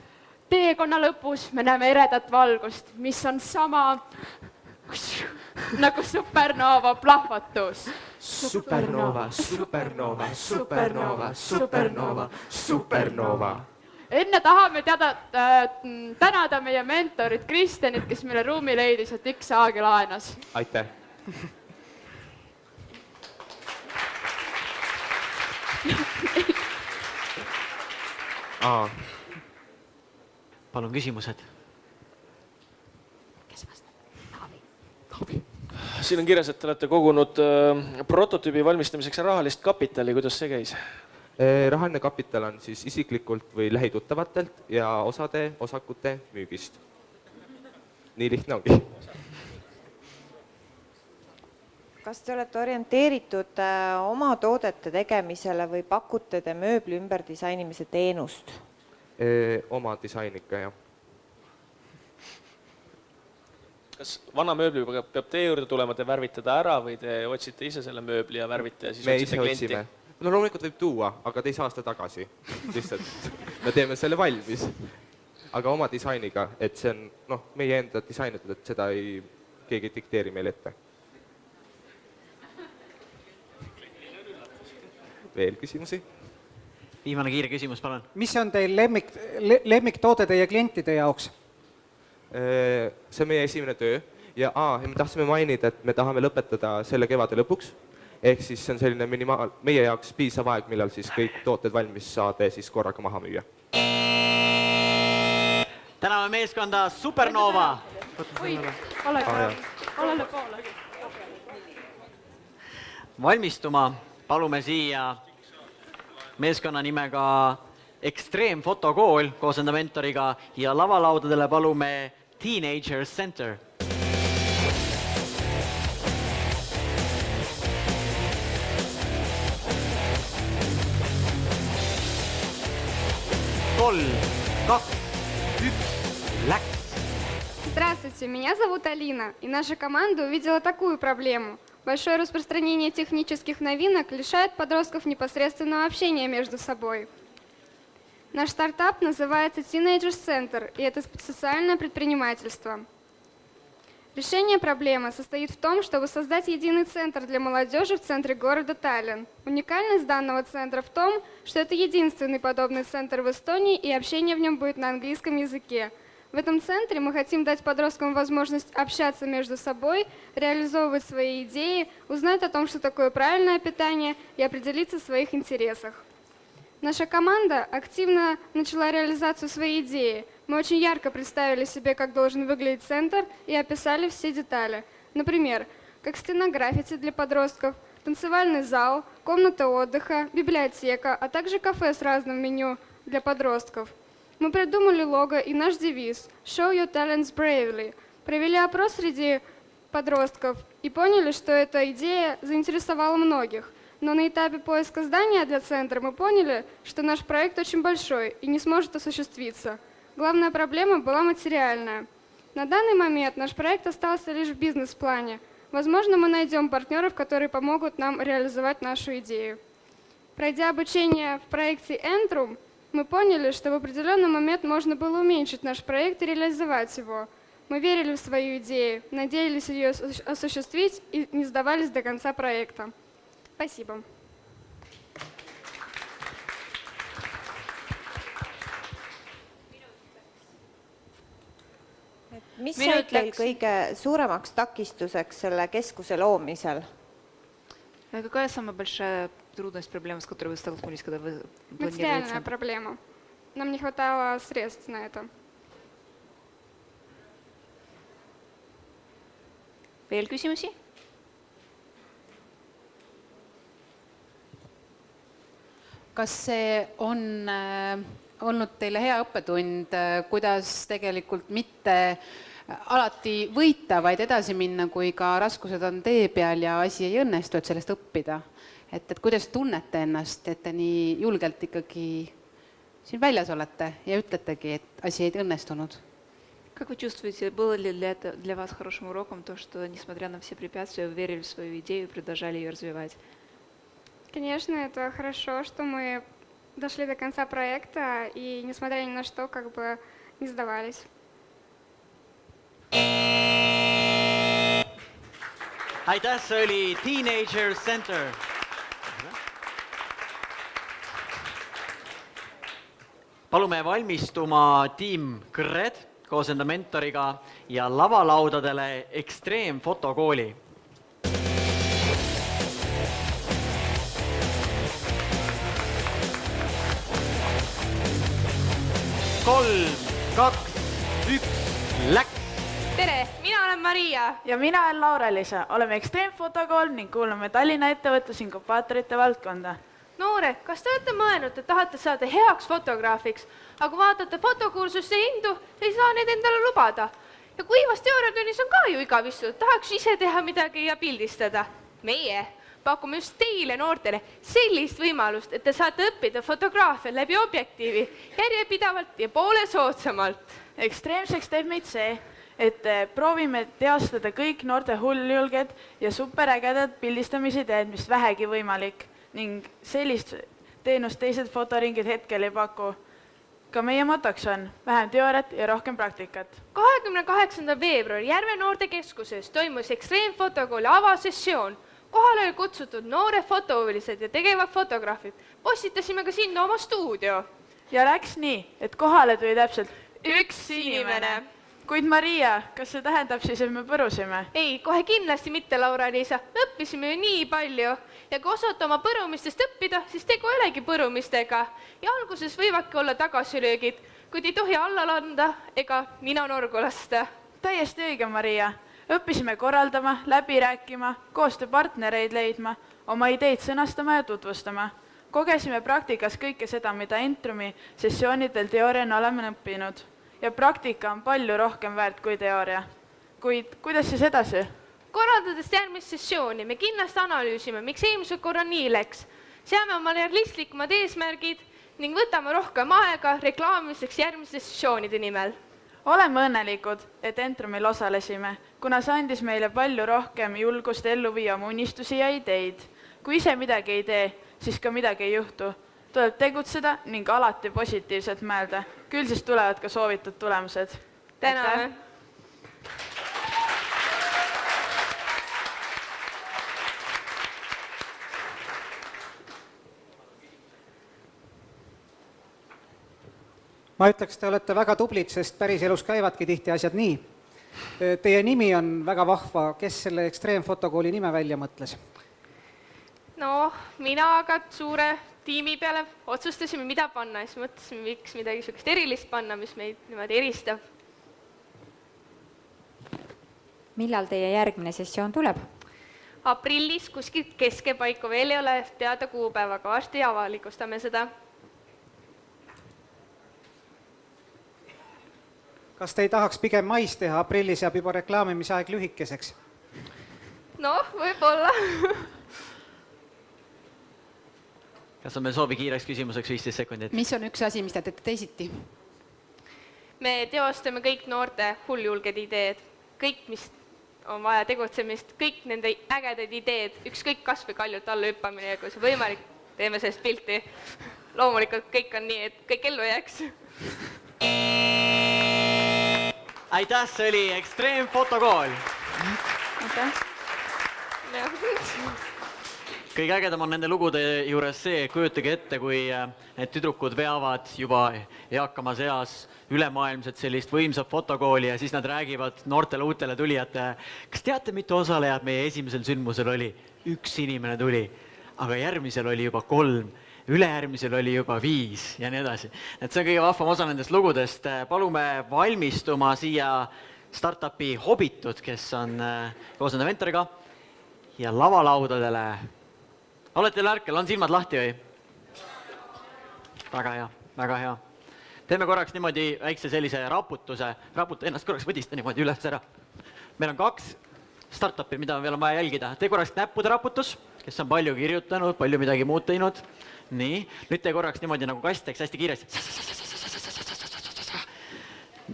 Teekonna lõpus me näeme eredat valgust, mis on sama nagu supernova plahvatus.
Supernova, supernova, supernova, supernova, supernova.
Enne tahame tänada meie mentorit Kristjanit, kes meile ruumi leidis ja tikksaagi laenas.
Aitäh!
Palun küsimused.
Kes vastab? Taavi.
Siin on kirjas, et te olete kogunud prototüübi valmistamiseks rahalist kapitali. Kuidas see käis?
Rahaline kapital on siis isiklikult või lähituttavatelt ja osade osakute müügist. Nii lihtne ongi.
Kas te olete orienteeritud oma toodete tegemisele või pakute te mööbli ümber disainimise teenust?
Oma disain ikka, jah.
Kas vana mööbli peab teie juurde tulema, te värvite ta ära või te otsite ise selle mööbli ja värvite ja siis
me
otsite klienti?
no loomulikult võib tuua, aga teise aasta tagasi. Lihtsalt me teeme selle valmis. Aga oma disainiga, et see on meie enda disainitud, et seda keegi ei dikteeri meile ette. Veel küsimusi?
Viimane kiire küsimus, palun.
Mis on teil lemmiktoode teie klientide jaoks?
See on meie esimene töö ja me tahtsime mainida, et me tahame lõpetada selle kevade lõpuks. Ehk siis see on selline meie jaoks piisav aeg, millal siis kõik tooted valmis saada ja siis korraga maha müüa.
Täname meeskonda Supernova!
Olele poole.
Valmistuma palume siia meeskonna nimega Ekstreemfotokool koos enda mentoriga ja lavalaudadele palume Teenagers Center.
Здравствуйте, меня зовут Алина, и наша команда увидела такую проблему. Большое распространение технических новинок лишает подростков непосредственного общения между собой. Наш стартап называется Teenagers Center, и это социальное предпринимательство. Решение проблемы состоит в том, чтобы создать единый центр для молодежи в центре города Таллин. Уникальность данного центра в том, что это единственный подобный центр в Эстонии, и общение в нем будет на английском языке. В этом центре мы хотим дать подросткам возможность общаться между собой, реализовывать свои идеи, узнать о том, что такое правильное питание, и определиться в своих интересах. Наша команда активно начала реализацию своей идеи. Мы очень ярко представили себе, как должен выглядеть центр, и описали все детали. Например, как стенограффити для подростков, танцевальный зал, комната отдыха, библиотека, а также кафе с разным меню для подростков. Мы придумали лого и наш девиз «Show your talents bravely». Провели опрос среди подростков и поняли, что эта идея заинтересовала многих. Но на этапе поиска здания для центра мы поняли, что наш проект очень большой и не сможет осуществиться. Главная проблема была материальная. На данный момент наш проект остался лишь в бизнес-плане. Возможно, мы найдем партнеров, которые помогут нам реализовать нашу идею. Пройдя обучение в проекте Entrum, мы поняли, что в определенный момент можно было уменьшить наш проект и реализовать его. Мы верили в свою идею, надеялись ее осуществить и не сдавались до конца проекта. Спасибо.
Mis sai teil kõige suuremaks takistuseks selle keskuse loomisel?
Какая самая большая трудность, проблема, с которой вы столкнулись, когда вы планировали
Материальная
центр?
проблема. Нам не хватало средств на это.
Veel küsimusi?
Kas see on olnud teile hea õppetund, kuidas tegelikult mitte alati võita, vaid edasi minna, kui ka raskused on tee peal ja asi ei õnnestu, et sellest õppida? Et kuidas tunnete ennast, et te nii julgelt ikkagi siin väljas olete ja ütletegi, et asi ei õnnestunud?
Как вы чувствуете, было ли для вас хорошим уроком то, что, несмотря на все препятствия, вы верили в свою идею и продолжали ее развивать?
Конечно, это хорошо, что мы dошли до конца проекта и, несмотря ни на что, как бы не сдавались.
Aitäh, see oli Teenagers Center. Palume valmistuma tiim Kõrred koos enda mentoriga ja lavalaudadele Ekstreemfotokooli. Kolm, kaks, üks, läks!
Tere, mina olen Maria.
Ja mina olen Laura-Liisa. Oleme Ekstreemfotokool ning kuulame Tallinna ettevõtlusinkubaatorite valdkonda.
Noored, kas te olete mõelnud, et tahate saada heaks fotograafiks, aga vaatate fotokursuste hindu, ei saa neid endale lubada? Ja kuivas teooriatunnis on ka ju igavistu, tahaks ise teha midagi ja pildistada. Meie pakume just teile noortele sellist võimalust, et te saate õppida fotograafia läbi objektiivi järjepidavalt ja poole soodsamalt.
Ekstreemseks teeb meid see, et proovime teostada kõik noorte hulljulged ja superägedad pildistamise ideed, mis vähegi võimalik. ning sellist teenust teised fotoringid hetkel ei paku. Ka meie motoks on vähem teooriat ja rohkem praktikat.
28. veebruar Järve noortekeskuses toimus ekstreemfotokooli avasessioon. Kohale oli kutsutud noore fotohuvilised ja tegevad fotograafid. Postitasime ka sinna oma stuudio.
Ja läks nii, et kohale tuli täpselt üks inimene. Kuid Maria, kas see tähendab siis, et me põrusime?
Ei, kohe kindlasti mitte, Laura-Liisa. Me õppisime ju nii palju. Ja kui osata oma põrumistest õppida, siis tegu ei olegi põrumistega. Ja alguses võivadki olla tagasilöögid, kuid ei tohi alla landa ega nina norgu lasta.
Täiesti õige, Maria. Õppisime korraldama, läbi rääkima, koostööpartnereid leidma, oma ideid sõnastama ja tutvustama. Kogesime praktikas kõike seda, mida Entrumi sessioonidel teooriana oleme õppinud. Ja praktika on palju rohkem väärt kui teooria. Kuid kuidas siis edasi?
Korraldades järgmist sessiooni, me kindlasti analüüsime, miks eelmisel korra nii läks. Seame oma realistlikumad eesmärgid ning võtame rohkem aega reklaamimiseks järgmiste sessioonide nimel.
Oleme õnnelikud, et Entrumil osalesime, kuna see andis meile palju rohkem julgust ellu viia oma unistusi ja ideid. Kui ise midagi ei tee, siis ka midagi ei juhtu. Tuleb tegutseda ning alati positiivselt mõelda. Küll siis tulevad ka soovitud tulemused.
Täname!
Ma ütleks, te olete väga tublid, sest päris elus käivadki tihti asjad nii. Teie nimi on väga vahva. Kes selle ekstreemfotokooli nime välja mõtles?
No, mina aga suure tiimi peale otsustasime, mida panna. Siis mõtlesime, miks midagi sellist erilist panna, mis meid niimoodi eristab.
Millal teie järgmine sessioon tuleb?
Aprillis kuskilt keskepaiku veel ei ole teada kuupäevaga. Varsti avalikustame seda.
Kas te ei tahaks pigem mais teha? Aprillis jääb juba reklaamimise aeg lühikeseks.
No, võib-olla.
Kas on meil soovi kiireks küsimuseks 15 sekundit?
Mis on üks asi, mis te teete teisiti?
Me teostame kõik noorte hulljulged ideed. Kõik, mis on vaja tegutsemist, kõik nende ägedaid ideed, ükskõik kas või kaljult alla hüppamine ja kui see võimalik, teeme sellest pilti. Loomulikult kõik on nii, et kõik ellu jääks.
Aitäh, see oli ekstreemfotokool.
Aitäh.
Kõige ägedam on nende lugude juures see, kujutage ette, kui need tüdrukud veavad juba eakamas eas ülemaailmset sellist võimsat fotokooli ja siis nad räägivad noortele uutele tulijate. Kas teate, mitu osalejat meie esimesel sündmusel oli? Üks inimene tuli, aga järgmisel oli juba 3, ülejärgmisel oli juba 5 ja nii edasi. Et see on kõige vahvam osa nendest lugudest. Palume valmistuma siia startupi Hobitud, kes on koos nende mentoriga ja lavalaudadele. Olete lärkel, on silmad lahti või? Väga hea, väga hea. Teeme korraks niimoodi väikse sellise raputuse. Raputa ennast korraks võdista niimoodi üles ära. Meil on 2 startupi, mida veel on vaja jälgida. Tee korraks näppude raputus, kes on palju kirjutanud, palju midagi muud teinud. Nii, nüüd tee korraks niimoodi nagu kasteks hästi kiiresti.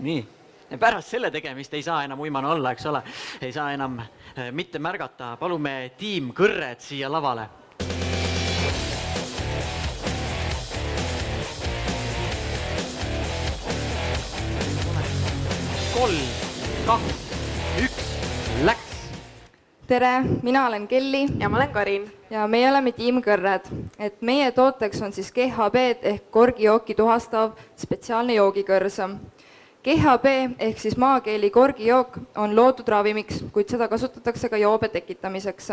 Nii, ja pärast selle tegemist ei saa enam uimane olla, eks ole. Ei saa enam mitte märgata. Palume tiim Kõrred siia lavale. 3, 2, 1, läks!
Tere, mina olen Kelly.
Ja ma olen Karin.
Ja meie oleme tiim Kõrred. Et meie tooteks on siis GHB ehk korgijooki tuhastav spetsiaalne joogikõrs. GHB ehk siis maakeeli korgijook on loodud ravimiks, kuid seda kasutatakse ka joobe tekitamiseks.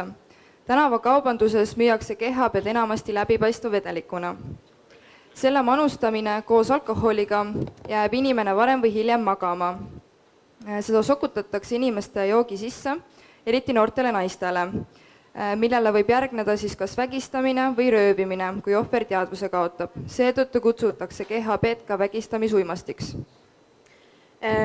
Tänavakaubanduses müüakse GHB enamasti läbipaistva vedelikuna. Selle manustamine koos alkoholiga jääb inimene varem või hiljem magama. Seda sokutatakse inimeste joogi sisse, eriti noortele naistele, millele võib järgneda siis kas vägistamine või röövimine, kui ohver teadvuse kaotab. Seetõttu kutsutakse GHB-d ka vägistamisuimastiks.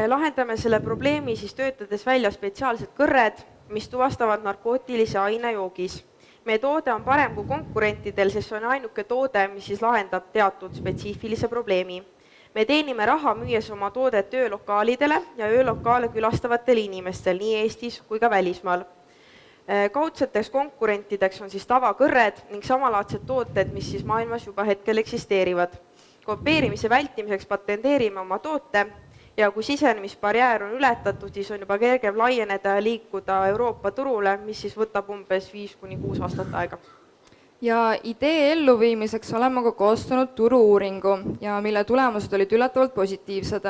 Lahendame selle probleemi siis töötades välja spetsiaalsed kõrred, mis tuvastavad narkootilise aine joogis. Meie toode on parem kui konkurentidel, sest on ainuke toode, mis siis lahendab teatud spetsiifilise probleemi. Me teenime raha müües oma toodet öölokaalidele ja öölokaale külastavatele inimestel nii Eestis kui ka välismaal. Kaudseteks konkurentideks on siis tavakõrred ning samalaadsed tooted, mis siis maailmas juba hetkel eksisteerivad. Kopeerimise vältimiseks patenteerime oma toote ja kui sisenemisbarjäär on ületatud, siis on juba kergem laieneda ja liikuda Euroopa turule, mis siis võtab umbes 5–6 aastat aega.
Ja idee elluviimiseks oleme ka koostanud turu-uuringu ja mille tulemused olid üllatavalt positiivsed.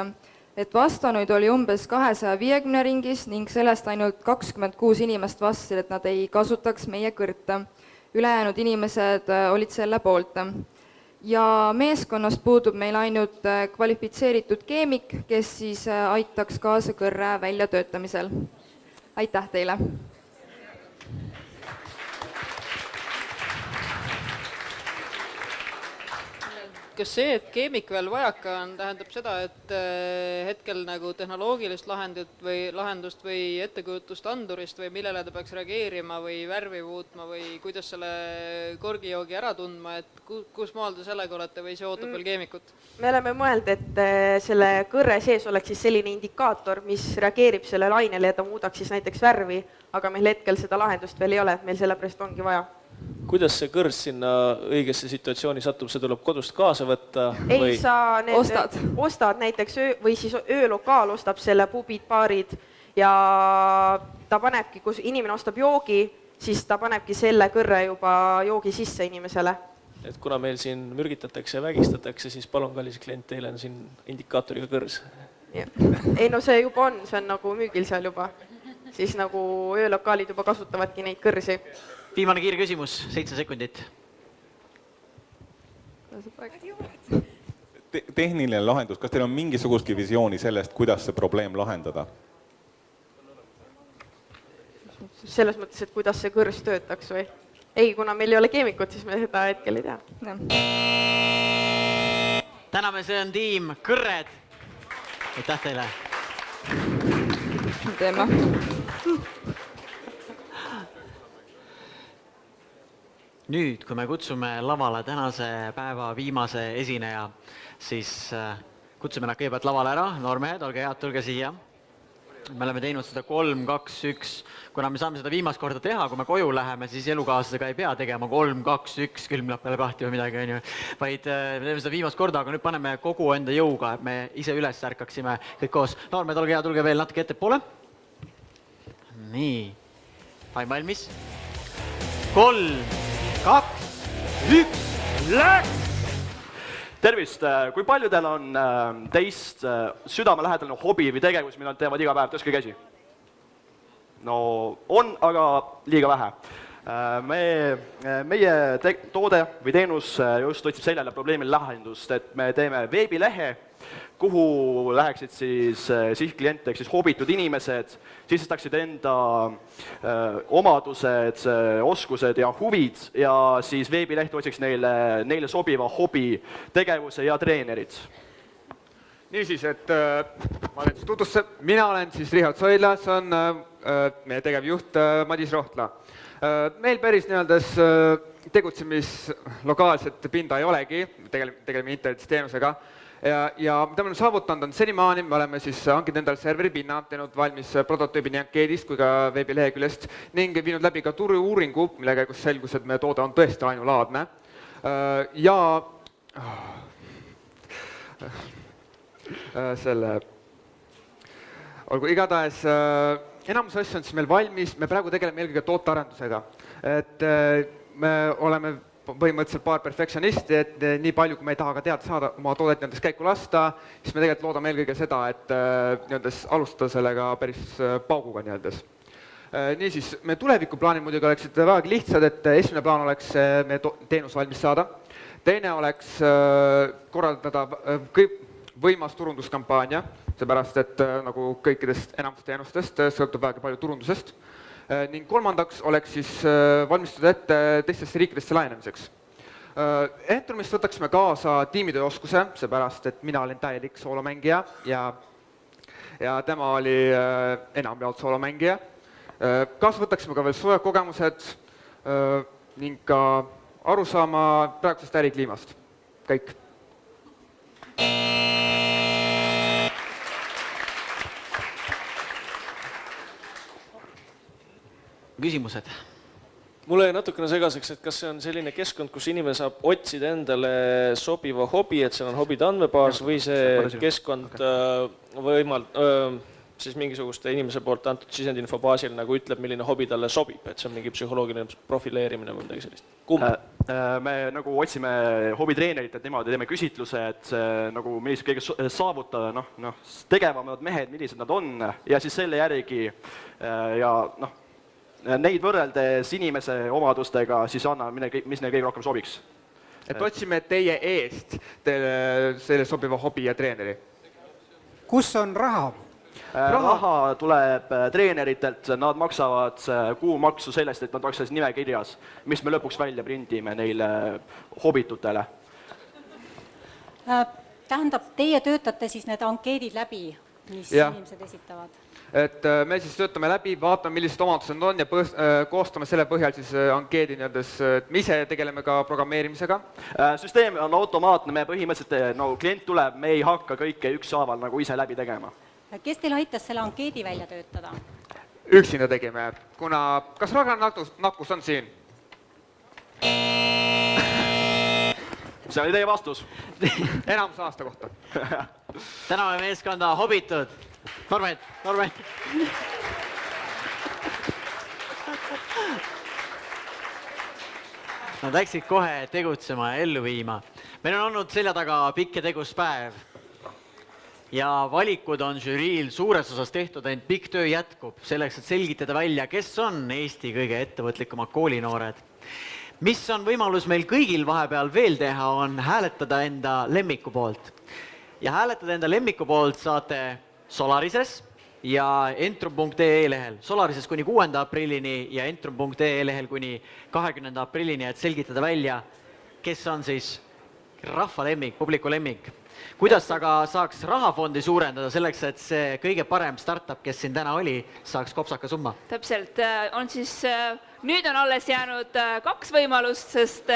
Et vastanuid oli umbes 250 ringis ning sellest ainult 26 inimest vastasid, et nad ei kasutaks meie kõrte. Ülejäänud inimesed olid selle poolt. Ja meeskonnast puudub meil ainult kvalifitseeritud keemik, kes siis aitaks kaasa kõrre väljatöötamisel. Aitäh teile!
Kas see, et keemik veel vajaka on, tähendab seda, et hetkel nagu tehnoloogilist lahendust või ettekujutust andurist või millele ta peaks reageerima või värvi muutma või kuidas selle korgijoogi ära tundma, et kus maal te sellega olete või see ootab veel keemikut?
Me oleme mõelnud, et selle kõrre sees oleks siis selline indikaator, mis reageerib selle lainele ja ta muudaks siis näiteks värvi, aga meil hetkel seda lahendust veel ei ole, et meil sellepärast ongi vaja.
Kuidas see kõrs sinna õigesse situatsiooni satub, see tuleb kodust kaasa võtta?
Ei, sa ostad näiteks või siis öölokaal ostab selle pubid, baarid ja ta panebki, kus inimene ostab joogi, siis ta panebki selle kõrre juba joogi sisse inimesele.
Et kuna meil siin mürgitatakse ja vägistatakse, siis palun, kallis klient, teile on siin indikaatoriga kõrs.
Ei, no see juba on, see on nagu müügil seal juba. Siis nagu öölokaalid juba kasutavadki neid kõrsi.
Viimane kiire küsimus, 7 sekundit.
Tehniline lahendus, kas teil on mingisugustki visiooni sellest, kuidas see probleem lahendada?
Selles mõttes, et kuidas see kõrs töötaks või? Ei, kuna meil ei ole keemikut, siis me seda hetkel ei tea.
Täname, see on tiim Kõrred. Aitäh teile.
Teeme.
Nüüd, kui me kutsume lavale tänase päeva viimase esineja, siis kutsume nad kõigepealt lavale ära. Noormehed, olge head, tulge siia. Me oleme teinud seda 3, 2, 1. Kuna me saame seda viimast korda teha, kui me koju läheme, siis elukaaslasega ei pea tegema 3, 2, 1, külmlap peale kahti või midagi, vaid me teeme seda viimast korda, aga nüüd paneme kogu enda jõuga, et me ise üles ärkaksime kõik koos. Noormehed, olge hea, tulge veel natuke ettepoole. Nii, pain valmis. 3, 2, 1, läks!
Tervist! Kui paljudel on teist südamelähedaline hobi või tegevus, mida nad teevad iga päev? Tõstke käsi. No on, aga liiga vähe. Meie toode või teenus just otsib sellele probleemile lahendust, et me teeme veebilehe, kuhu läheksid siis sihtkliente, ehk siis hobitud inimesed, sisestaksid enda omadused, oskused ja huvid ja siis veebileht otsiks neile sobiva hobi, tegevuse ja treenerid.
Niisiis, et mina olen siis Richard Soidla, see on meie tegevjuht Madis Rohtla. Meil päris nii-öeldes tegutsemislokaalset pinda ei olegi, tegeleme internetis teenusega. Ja mida me oleme saavutanud on senimaani, me oleme siis hankinud endale serveri pinna, teinud valmis prototüübi nii ankeedist kui ka veebileheküljest ning viinud läbi ka turu-uuringu, mille käigus selgus, et meie toode on tõesti ainulaadne. Ja olgu igatahes enamus asju on siis meil valmis, me praegu tegeleme eelkõige tootearendusega. Et me oleme põhimõtteliselt paar perfektsionisti, et nii palju, kui me ei taha ka teada saada oma toodet nendest käiku lasta, siis me tegelikult loodame eelkõige seda, et alustada sellega päris pauguga nii-öeldes. Niisiis, meie tulevikuplaanid muidugi oleksid väga lihtsad, et esimene plaan oleks meie teenus valmis saada. Teine oleks korraldada võimas turunduskampaania, seepärast, et nagu kõikidest enamast teenustest sõltub väga palju turundusest. Ning kolmandaks oleks siis valmistada ette teistesse riikidesse laienemiseks. Entrumist võtaksime kaasa tiimitöö oskuse, seepärast, et mina olin täielik soolomängija ja tema oli enamjaolt soolomängija. Kaasa võtaksime ka veel soojad kogemused ning ka arusaama praegusest ärikliimast. Kõik.
küsimused?
Mulle jäi natukene segaseks, et kas see on selline keskkond, kus inimene saab otsida endale sobiva hobi, et seal on hobide andmebaas või see keskkond siis mingisuguste inimese poolt antud sisendinfo baasil nagu ütleb, milline hobi talle sobib, et see on mingi psühholoogiline profileerimine või midagi sellist. Kumb?
Me nagu otsime hobitreenerit, et niimoodi teeme küsitluse, et nagu millised kõige saavutada, tegevamad mehed, millised nad on ja siis selle järgi ja neid võrreldes inimese omadustega siis anna, mis neil kõige rohkem sobiks.
Et otsime teie eest selle sobiva hobi ja treeneri.
Kus on raha?
Raha tuleb treeneritelt, nad maksavad kuumaksu sellest, et nad maksavad nimekirjas, mis me lõpuks välja prindime neile hobitutele.
Tähendab, teie töötate siis need ankeedid läbi, mis inimesed esitavad?
Et me siis töötame läbi, vaatame, millised omadused on ja koostame selle põhjal siis ankeedi me ise tegeleme ka programmeerimisega.
Süsteem on automaatne, me põhimõtteliselt, klient tuleb, me ei hakka kõike ükshaaval nagu ise läbi tegema.
Kes teil aitas selle ankeedi välja töötada?
Üksinda tegime, kuna kas Ragnar Nakkus on siin?
See oli teie vastus.
Enamus aasta kohta.
Täname meeskonda Hobitud. Normet. Nad läksid kohe tegutsema ja ellu viima. Meil on olnud selja taga pikk ja tegus päev. Ja valikud on žüriil suures osas tehtud, ent pikk töö jätkub selleks, et selgitada välja, kes on Eesti kõige ettevõtlikumad koolinoored. Mis on võimalus meil kõigil vahepeal veel teha, on hääletada enda lemmiku poolt. Ja hääletada enda lemmiku poolt saate Solarises ja entrum.ee lehel. Solarises kuni 6. aprillini ja entrum.ee lehel kuni 20. aprillini, et selgitada välja, kes on siis rahva lemmik, publiku lemmik. Kuidas aga saaks rahafondi suurendada selleks, et see kõige parem startup, kes siin täna oli, saaks kopsaka summa?
Täpselt, nüüd on alles jäänud 2 võimalust, sest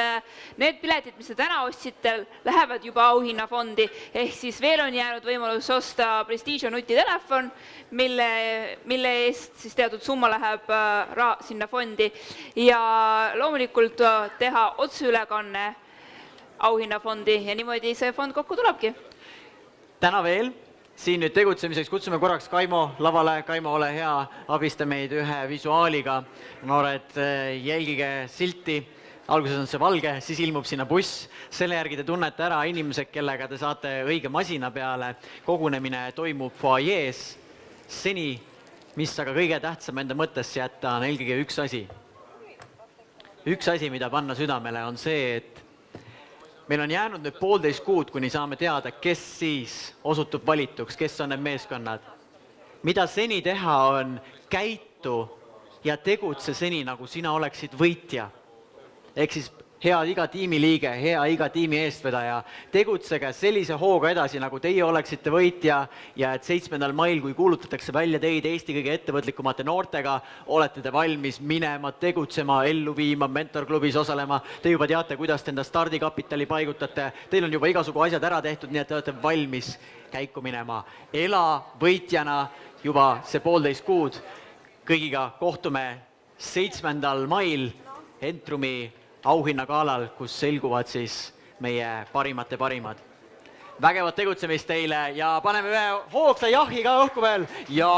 need piletid, mis te täna ostsite, lähevad juba auhinnafondi, ehk siis veel on jäänud võimalus osta Prestige nutitelefon, mille eest siis teatud summa läheb sinna fondi ja loomulikult teha otseülekanne auhinnafondi ja niimoodi see fond kokku tulebki.
Täna veel, siin nüüd tegutsemiseks kutsume korraks Kaimo lavale. Kaimo, ole hea, abista meid ühe visuaaliga. Noored, jälgige silti. Alguses on see valge, siis ilmub sinna buss. Selle järgi te tunnete ära inimesed, kellega te saate õige masina peale. Kogunemine toimub foajees. Seni, mis aga kõige tähtsam enda mõttesse jätta, on eelkõige üks asi. Üks asi, mida panna südamele, on see, et meil on jäänud nüüd 1,5 kuud, kuni saame teada, kes siis osutub valituks, kes on need meeskonnad. Mida seni teha on käitu ja tegutse seni, nagu sina oleksid võitja. Ehk siis hea iga tiimiliige, hea iga tiimi eestvedaja, tegutsege sellise hooga edasi, nagu teie oleksite võitja ja et 7. mail, kui kuulutatakse välja teid Eesti kõige ettevõtlikumate noortega, olete te valmis minema, tegutsema, ellu viima, mentorklubis osalema. Te juba teate, kuidas te enda stardikapitali paigutate. Teil on juba igasugu asjad ära tehtud, nii et te olete valmis käiku minema. Ela võitjana juba see 1,5 kuud. Kõigiga kohtume 7. mail Entrumi auhinnakaalal, kus selguvad siis meie parimate parimad. Vägevat tegutsemist teile ja paneme ühe hoogsa jahi ka õhku veel. Ja!